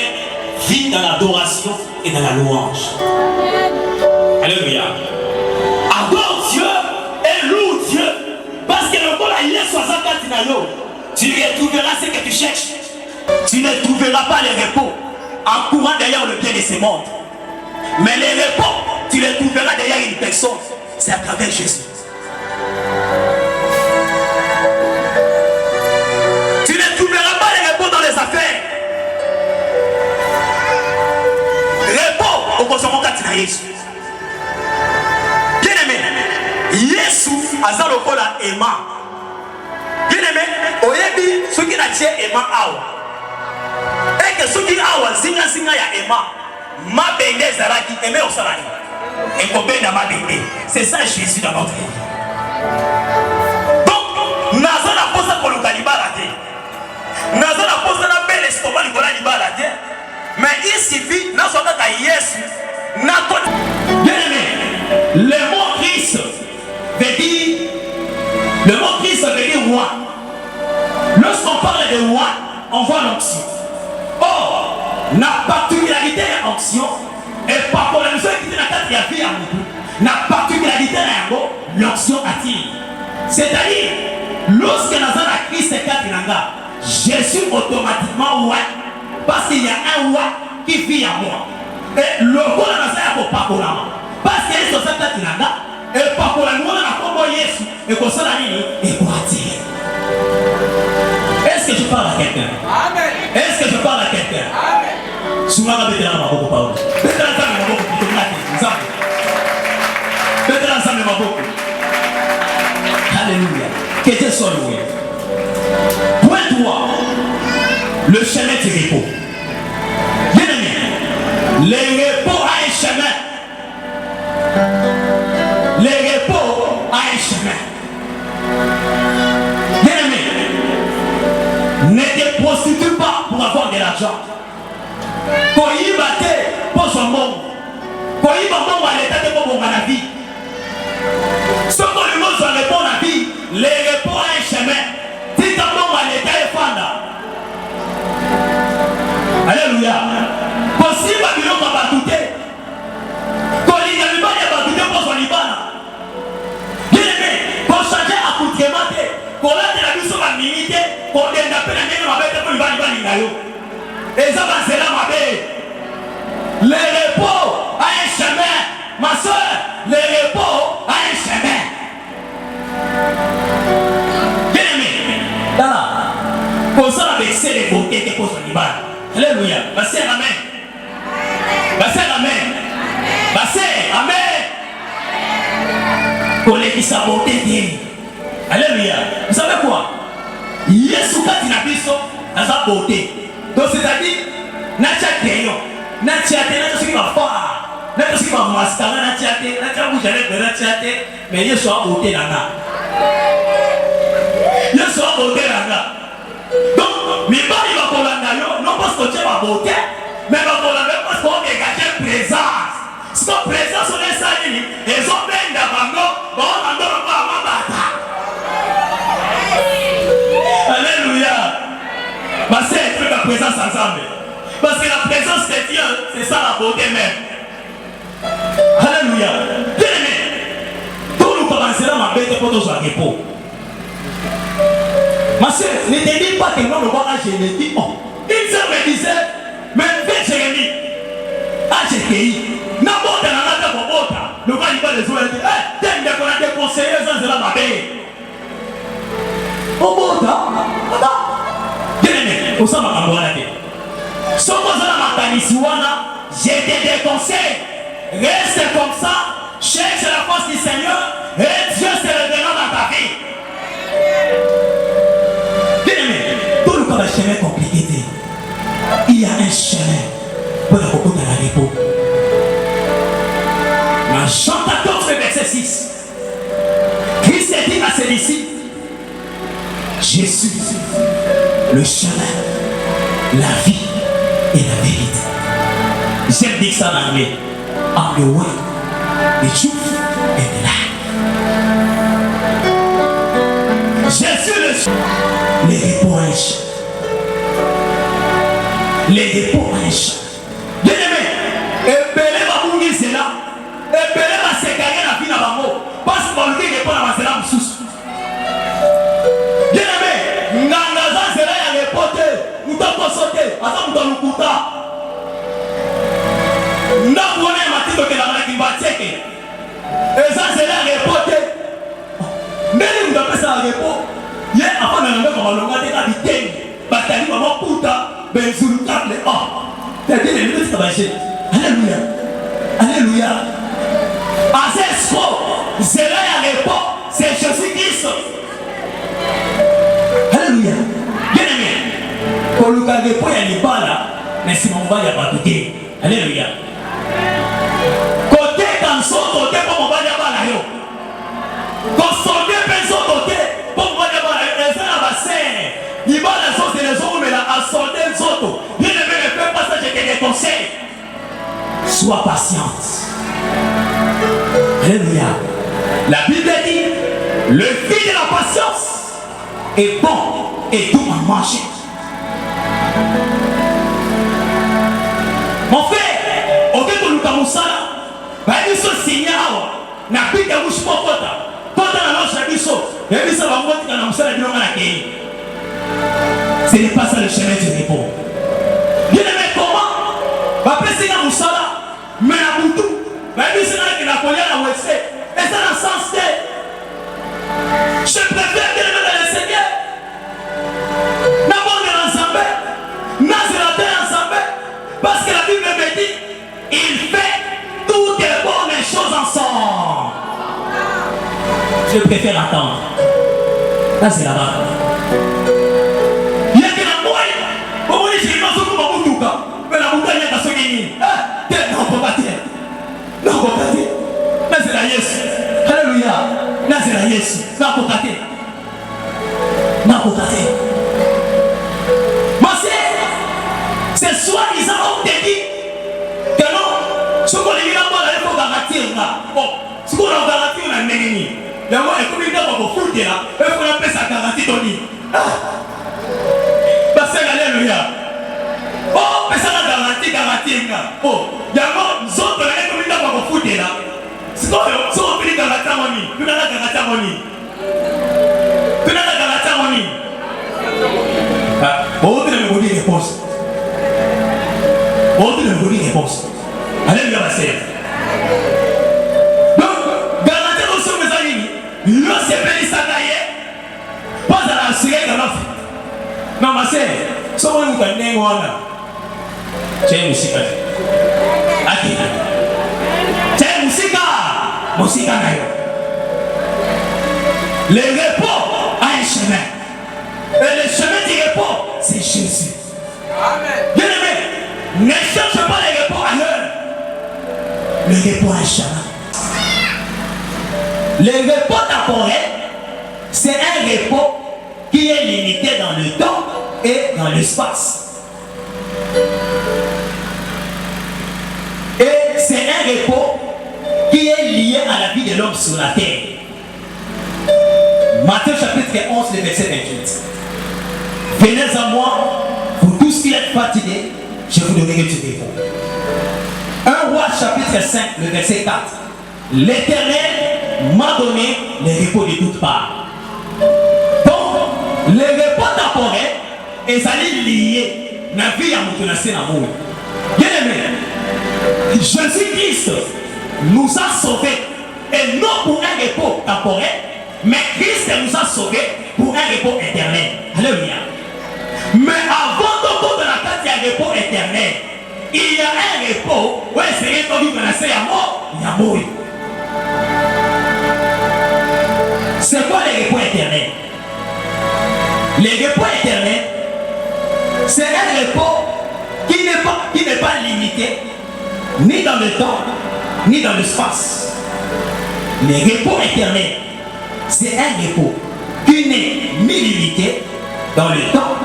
vie dans l'adoration et dans la louange. Alléluia. Adore Dieu et loue Dieu. Parce que le voilà, il est 60 ans, tu retrouveras ce que tu cherches. Tu ne trouveras pas le repos en courant derrière le bien de ce monde. Mais le repos, tu le trouveras derrière une personne. C'est à travers Jésus. Tu ne trouveras pas le repos dans les affaires. Repos au consommant quand tu Jésus. Bien-aimé, Jésus a ça le col à Emma. Bien-aimé, oyebi ceux qui n'a tiré Emma awa. Et que ceux qui awa singa ya Emma, ma bende zaraki aimé au salari. Et combien n'a ma bende. C'est ça Jésus dans notre vie. Donc, naza na posa pour le canibala te. Naza na posa na belle estomac le canibala te. Mais il suffit, n'a pas qu'à Yesu, n'a pas. Bien-aimé, le mot Christ veut dire, le mot Christ veut dire roi. Lorsqu'on parle de roi, on voit l'onction. Or, la particularité de l'onction, et par rapport à la qui est dans la vie à nous, la particularité de l'onction attire. C'est-à-dire, lorsque nous avons la Christ et Katinanga, Jésus automatiquement roi. Parce qu'il y a un roi qui vit en moi. Et le roi n'a pas de parce qu'il est sur cette tête-là. Et par contre, nous avons un Jésus. Et comme ça, il est attirer. Est-ce que je parle à quelqu'un? Amen. Est-ce que je parle à quelqu'un? Amen. Souvent, on va dire beaucoup parole. Peut-être ensemble, on va beaucoup. Peut-être ensemble, on va beaucoup. Alléluia. Que Dieu soit loué. Point 3. Le chemin du repos. Bien-aimé, le repos a un chemin. Le repos a un chemin. Bien-aimé, ne te prostitue pas pour avoir de l'argent. Quand il va te pour son monde, quand il va à l'état de bon à la vie. Ce qu'on lui montre sur le repos à la vie, le repos a un chemin. Si tu as bon à l'état de fanda. Alléluia. Possible à biloko à batouter. Quand il y a l'Iban, il y a batouté pour son Liban. Bien aimé, pour changer à coup de kémate, pour l'être la vie sur la minute, pour l'être la peine à mener ma bête pour l'Iban, et ça va c'est là ma bête. Le repos a un chemin. Ma soeur, le repos a un chemin. Bien aimé, là, pour ça, avec ces beautés pour son Liban. Alléluia. Basé amen. Basé amen. Basé amen. Pour les qui sabotent. Alléluia. Vous savez quoi? Yesu kati na biso na sa beauté. Donc c'est-à-dire na tia crayon, na tia te na ce qui va faire. Na ce qui va mascara na tia te, na tia bouche na tia te, mais Yesu a beauté là là. Yesu a beauté là là. Donc, mais pas il va colanda yo, non parce que tu as beauté, mais va colanda parce qu'on dégage présence. Si ton présence on est sali, et ont bien d'abandon, on en donne pas à ma bata. Alléluia. Bah c'est fait la présence ensemble. Parce que la présence de Dieu, c'est ça la beauté même. Alléluia. Bien aimé, tout nous commencerons à mettre pour nos repos. Ma soeur, ne te dis pas que non, le voir à Jérémie. Une sœur me disait, mais fais Jérémie. À Jérémie. N'importe quel endroit pour autre. Le voir il va les ouvrir. Eh, t'aimes bien qu'on a des conseillers, ça c'est la mabé. Au bout, bien aimé, au sein de ma camarade. Ce que je te déconseille, reste comme ça, cherche la force du Seigneur et Dieu se révélera dans ta vie. Bien aimé, tout le temps, le chemin compliqué, il y a un chemin pour la repos dans la repos. Dans Jean 14, verset 6, Christ dit à ses disciples, je suis le chemin, la vie et la vérité. J'aime dire ça en anglais. I'm the way, the truth and the life. Je suis le chemin. Les repos un champ. Les repos un champ. Bien aimé, et belé va mourir c'est là. Et belé va se gagner la vie dans la mort. Parce qu'on lui répond à ma zéla moussous. Bien aimé, Nangaza zéla ya repote. Nous t'avons sauté. Attends, nous t'avons coupé. Nous avons dit que la maladie va checker. Et ça, c'est la repote. Mais nous avons fait ça à repos. Hier, avant de nous avons dit que nous avons alléluia. Alléluia. À ce sport, c'est là à repos. C'est Jésus-Christ. Alléluia. Bien aimé. Pour le cas de repos, il y a des balles. Mais si mon bas, il n'y a pas de thé. Alléluia. Côté dans son côté, pour mon bas, il n'y a pas de yo. Quand son deux côté, pour mon bas, il n'y a pas de yo. Il va la chose des hommes, mais à solder les autres. Bien aimé, ne fais pas ça, je te déconseille. Sois patiente. Alléluia. La Bible dit, le fruit de la patience est bon et tout à manger. Mon frère, au fait que nous avons ça, nous sommes signés à la pique à bouche pour toi. Quand on a lancé la biseau, et puis ça va voir que nous sommes la ce n'est pas ça le chemin du repos. Bien aimé, comment? Va passer dans Moussala, mais à Boutou, va dire que la colère à Ouest, et ça dans le sens que je préfère bien aimer dans le Seigneur. N'abord dans l'ensemble, n'a ensemble, parce que la Bible me dit, il fait toutes les bonnes choses ensemble. Je préfère attendre. Là, c'est là-bas. Mais la montagne est à ce qu'il non, on peut pas dire. Non, on peut pas dire. Mais c'est la Yesu. Alléluia. Là, c'est la Yesu. Non, on peut pas dire. Non, on peut pas dire. C'est soi-disant, on te dit que non, ce qu'on est là, il faut garantir. Bon, ce qu'on a garanti, on a négligé. Il y a un comité qui va foutre là. Il faut appeler ça garantie, Tony. Parce que, alléluia. Oh, mais ça va garantir. Oh, il y a un autre qui va vous foutre là. C'est quoi? Si on finit dans la tamonie, tu n'as pas de la tamonie. Tu n'as pas de la tamonie. Oh, tu n'as pas de réponse. Oh, tu n'as pas de réponse. Alléluia, ma sœur. Donc, garantir aussi mes amis. L'eau s'est béni sa taille. Pas à la cigarette dans l'offre. Non, ma sœur, si on nous connaît, on a. Chez Moussika. Aki. Chez Moussika. Moussika Nayo. Le repos a un chemin. Et le chemin du repos, c'est Jésus. Amen. Bien aimé, ne cherche pas le repos ailleurs. Le repos a un chemin. Le repos temporel, c'est un repos qui est limité dans le temps et dans l'espace. Et c'est un repos qui est lié à la vie de l'homme sur la terre. Matthieu chapitre 11, le verset 28. Venez à moi, vous tous qui êtes fatigués, je vous donnerai du repos. 1 Roi chapitre 5, le verset 4. L'Éternel m'a donné le repos de toutes parts. Donc, le repos temporel est lié à la vie à mon amour. Bien aimé, Jésus-Christ nous a sauvés, et non pour un repos temporel, mais Christ nous a sauvés pour un repos éternel. Alléluia. Mais avant de la carte, il y a un repos éternel. éternel. Il y a un repos. Ouais, c'est quand vous menacez à mort, il y a mort. C'est quoi les repos éternels? Les repos éternels, c'est un repos qui n'est pas limité, ni dans le temps, ni dans l'espace. Les repos éternels, c'est un repos qui n'est ni limité dans le temps,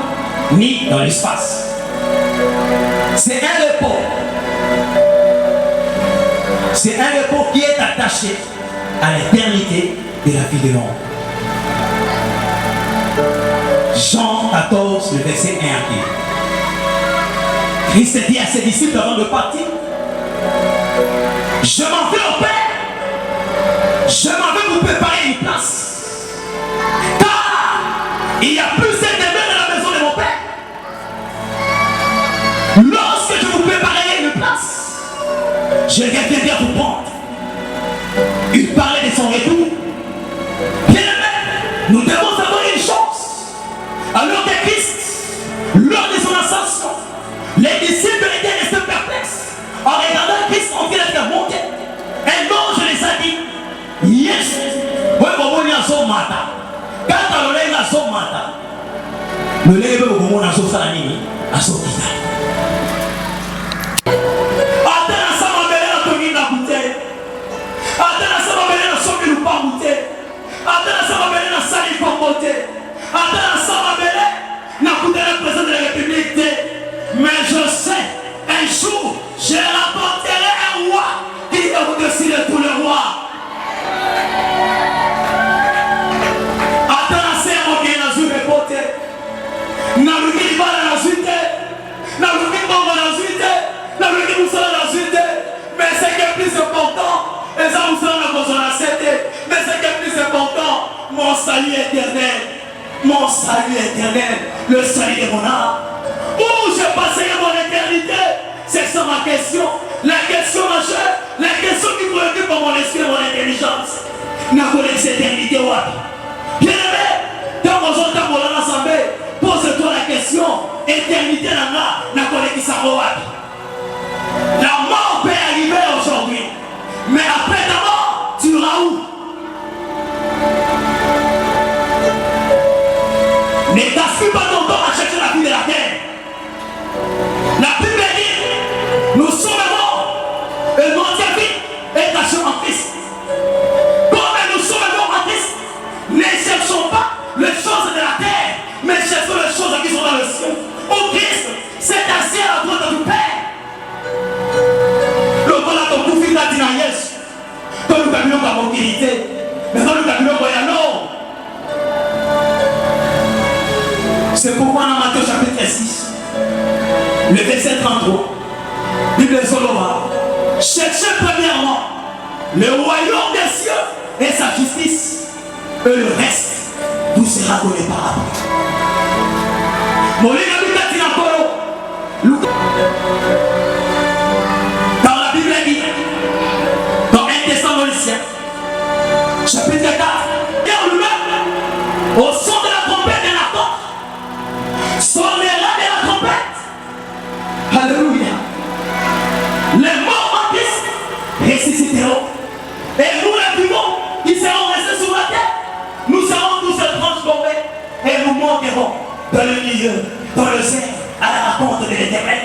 ni dans l'espace. C'est un repos. C'est un repos qui est attaché à l'éternité de la vie de l'homme. Jean 14, le verset 1 à 2. Christ dit à ses disciples avant de partir, je m'en vais au Père, je m'en vais vous préparer une place. Car il y a plus de demeures dans la maison de mon Père. Lorsque je vous préparerai une place, je reviendrai vous prendre. Il parlait de son retour. Bien aimé, nous devons savoir une chose. Alors que Christ, lors de son ascension, les disciples étaient restés perplexes en regardant Christ en train d'être monté. Un ange les a dit, yes, oui, bon, il y a son matin. Quand on a son matin, le lait est bon, on a son salanini, à son visage. Mais je sais, un jour, je rapporterai un roi qui est au-dessus de tous les rois. Attends, c'est un qui est dans une époque. N'a le qui va dans la suite. N'a le qui va dans la suite. N'a le qui vous sera dans la suite. Mais ce qui est plus important, et ça vous sera dans la cité. Mais ce qui est plus important, mon salut éternel. Mon salut éternel, le salut de mon âme. Où je passerai mon éternité? C'est ça ma question. La question majeure, la question qui préoccupe mon esprit et mon intelligence. N'a pas cette éternité ou pas? Bien aimé, quand on entend mon ensemble, pose-toi la question. Éternité n'a pas qui ça va. La mort peut arriver aujourd'hui. Mais après ta mort, tu iras où? Ne gaspille pas ton temps à chercher la vie de la terre. La Bible dit, nous sommes morts et notre vie est cachée en Christ. Comme nous sommes morts en Christ, ne cherchons pas les choses de la terre, mais cherchons les choses qui sont dans le ciel. Au Christ, c'est assis à la droite du Père. Le voilà ton coup final d'Inaïs. Quand nous camions par mobilité, mais quand nous camions par l'eau. C'est pourquoi dans Matthieu chapitre 6, le verset 33, Bible Soloma, cherchez premièrement le royaume des cieux et sa justice, et le reste vous sera donné par après. Dans la Bible dit, dans 1 Thessaloniciens, chapitre 4, lui-même, au son de la trompette de la porte, sonnera de la trompette. Alléluia. Les morts en Christ ressusciteront. Et nous les vivants qui serons restés sur la terre, nous serons tous transformés et nous monterons dans le milieu, dans le ciel, à la rencontre de l'Éternel.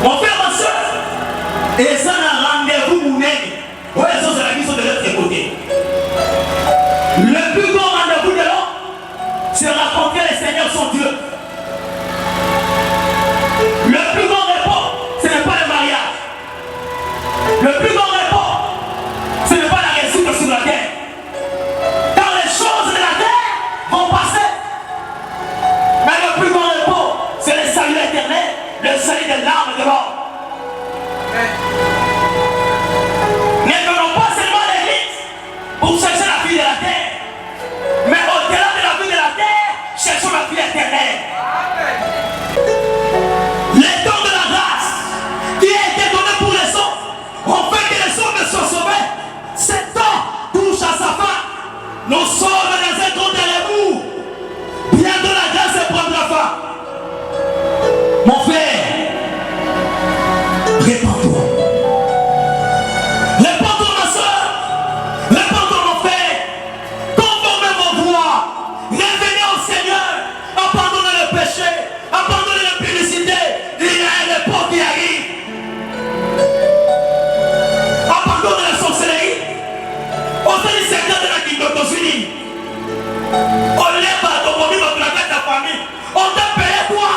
Mon frère, ma soeur, et ça n'a rendez-vous mon aide. Oui, ça c'est la mission de l'autre côté. Le plus grand rendez-vous de l'homme, c'est rencontrer le Seigneur son Dieu. Le plus grand repos, ce n'est pas le mariage. Le plus grand repos, ce n'est pas la réussite sur la terre. Car les choses de la terre vont passer. Mais le plus grand repos, c'est le salut éternel, le salut de l'âme de l'homme. Ne venons pas seulement à l'église pour chercher la vie de la terre. Mon frère, répands-toi. Répands-toi, ma soeur. Répands-toi, mon frère. Conformez vos voix. Revenez au Seigneur. Abandonnez le péché. Abandonnez la publicité. Il y a un repos qui arrive. Abandonnez la sorcellerie. Au sein du secteur de la Kindotosunie. On lève à ton famille, on plaque ta famille. On t'a payé quoi?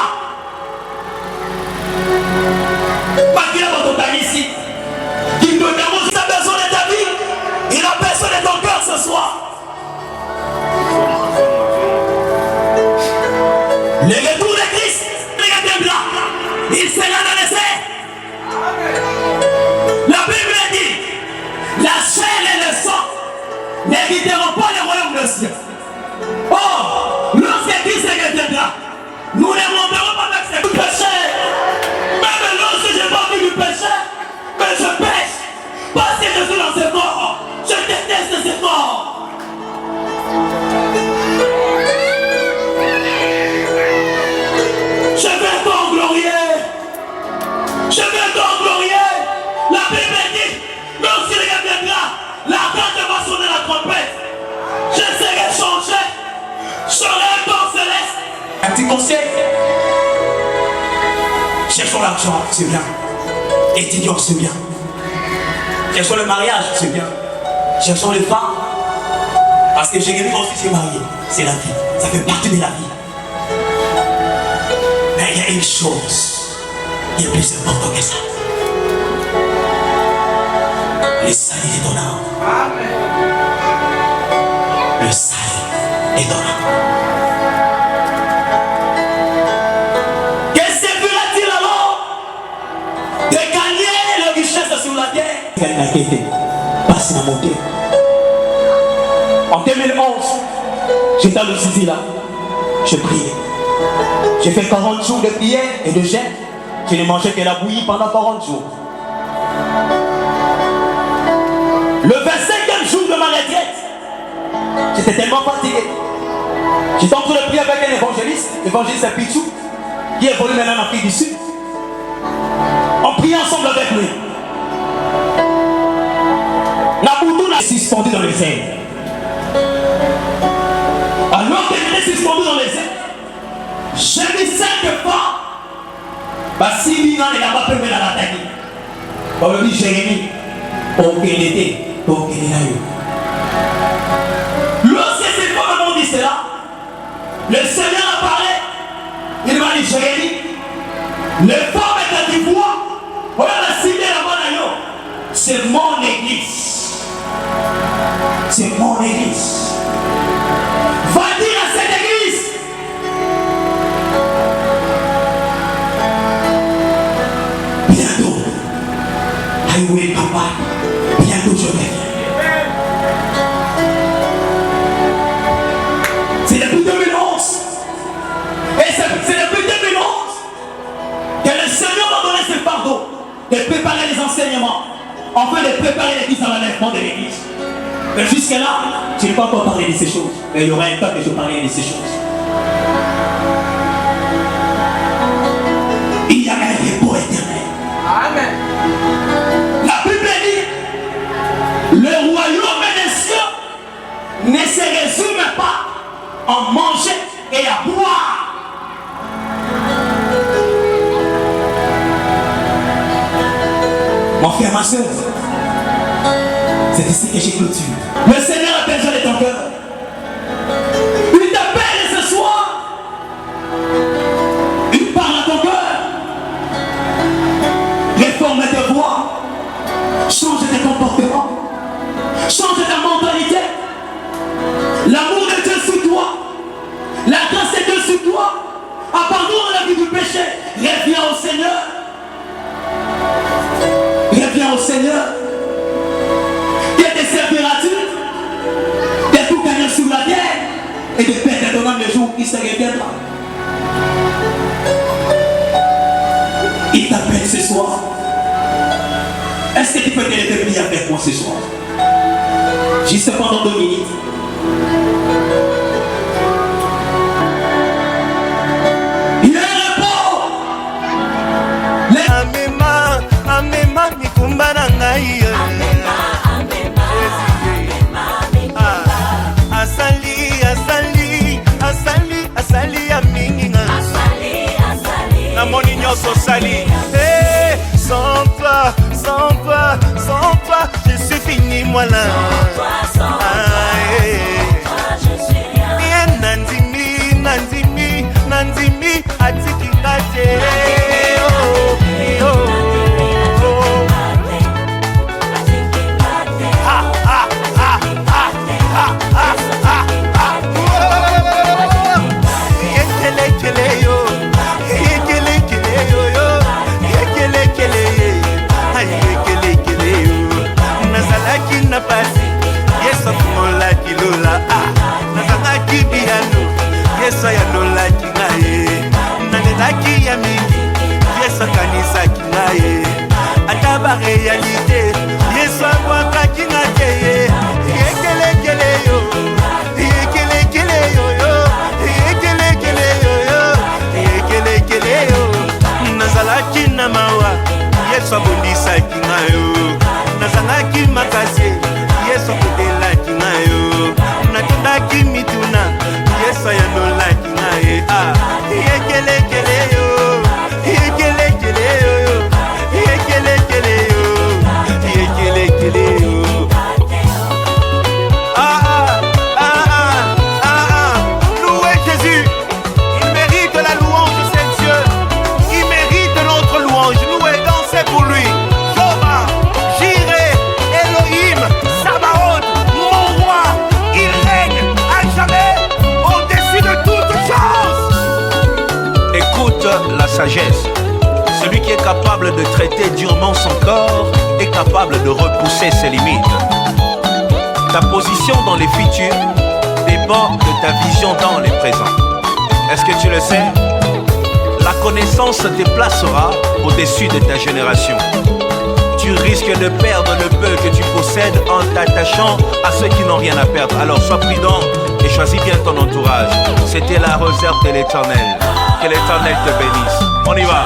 Pas qu'il y a votre ami ici. Qui te demande si tu as besoin de ta vie. Il a besoin de ton cœur ce soir. Le retour de Christ, regardez-là. Il sera dans les airs. La Bible dit, la chair et le sang n'hériteront pas le royaume de ciel. Oh, lorsque Christ reviendra, nous ne monterons pas avec ce péché. Même lorsque j'ai pas vu du péché, mais je pêche. Parce que je suis dans ce corps. Je déteste ce corps. Je vais t'englorier. Je vais t'englorier. La Bible dit, lorsqu'il reviendra, l'archange va sonner la trompette. Je serai changé. Je serai un corps céleste. Un petit conseil. Cherchons l'argent, c'est bien. Étudions, c'est bien. Cherchons le mariage, c'est bien. Cherchons les femmes. Parce que Jérémie aussi s'est marié. C'est la vie. Ça fait partie de la vie. Mais il y a une chose qui est plus importante que ça. Le salut de ton âme. Le salut de ton âme. Que servira-t-il alors de gagner les richesses sur la terre? Elle n'a été passée à monter. En 2011, j'étais à Louisiane là. Je priais. J'ai fait 40 jours de prière et de jeûne. Je n'ai mangé que la bouillie pendant 40 jours. Le 25e jour de ma retraite, j'étais tellement fatigué. J'étais en train de prier avec un évangéliste, l'évangéliste Pichou, qui évolue maintenant en Afrique du Sud. On priait ensemble avec lui. Nabutou l'a suspendu dans les airs. Alors qu'il était suspendu dans les airs, j'ai mis 5 fois. Parce que 6 000 ans, il n'a pas pu me l'attaquer. On lui dit Jérémie, pour qu'il était, pour qu'il ait eu. Lorsque ces femmes m'ont dit cela, le Seigneur apparaît. Il m'a dit Jérémie, les femmes étaient du bois. On a ciblé là-bas d'ailleurs. C'est mon église. C'est mon église. Va dire à cette église. Bientôt, I will come back. Bientôt je reviens. C'est depuis 2011. Et c'est depuis 2011 que le Seigneur m'a donné ce fardeau de préparer les enseignements, enfin de préparer l'église à l'enlèvement de l'église. Mais jusque-là, je n'ai pas encore parlé de ces choses. Mais il y aura un temps que je parlerai de ces choses. Il y a un repos éternel. Amen. La Bible dit, le royaume des cieux ne se résume pas en manger et à boire. Mon frère, ma soeur, c'est ici que j'ai clôture. Le Seigneur a besoin de ton cœur. Il t'appelle ce soir. Il parle à ton cœur. Réforme tes voix. Change tes comportements. Change ta mentalité. L'amour de Dieu sur toi. La grâce de Dieu sur toi. Abandonne la vie du péché. Reviens au Seigneur. Reviens au Seigneur. Dieu te servira-tu de tout gagner sur la terre et de perdre ton âme le jour où Christ reviendra. Il t'appelle ce soir. Est-ce que tu peux te lever prier avec moi ce soir? Juste pendant 2 minutes. Il y a un repos. Sali. Hey, sans toi, je suis fini moi là. Sans toi, je suis rien. Nandimi, atiki kate. Yeso ya lolaki ngaye nanelaki ya mingi Yeso akanisaki ngaye ata ba réalité Yeso akwakaki nga te yekelekele yo yekelekele yo yekelekele yo nazalaki na mawa Yeso abondisaki ngayo nazalaki makasi Yeso akodelaki ngayo natondaki mituna Yeso ya lolaki ngaye yekelekele yo yekelekele yo yekelekele yo yekelekele yo. Louez Jésus, il mérite la louange de ses dieux, il mérite notre louange. Louez, dansez pour lui. Jehovah, Jireh, Elohim, Sabaoth, mon roi, il règne à jamais au-dessus de toute chose. Écoute la sagesse. Celui qui est capable de traiter durement son corps est capable de repousser ses limites. Ta position dans les futurs dépend de ta vision dans les présents. Est-ce que tu le sais? La connaissance te placera au-dessus de ta génération. Tu risques de perdre le peu que tu possèdes en t'attachant à ceux qui n'ont rien à perdre. Alors sois prudent et choisis bien ton entourage. C'était la réserve de l'Éternel. Que l'Éternel te bénisse. On y va.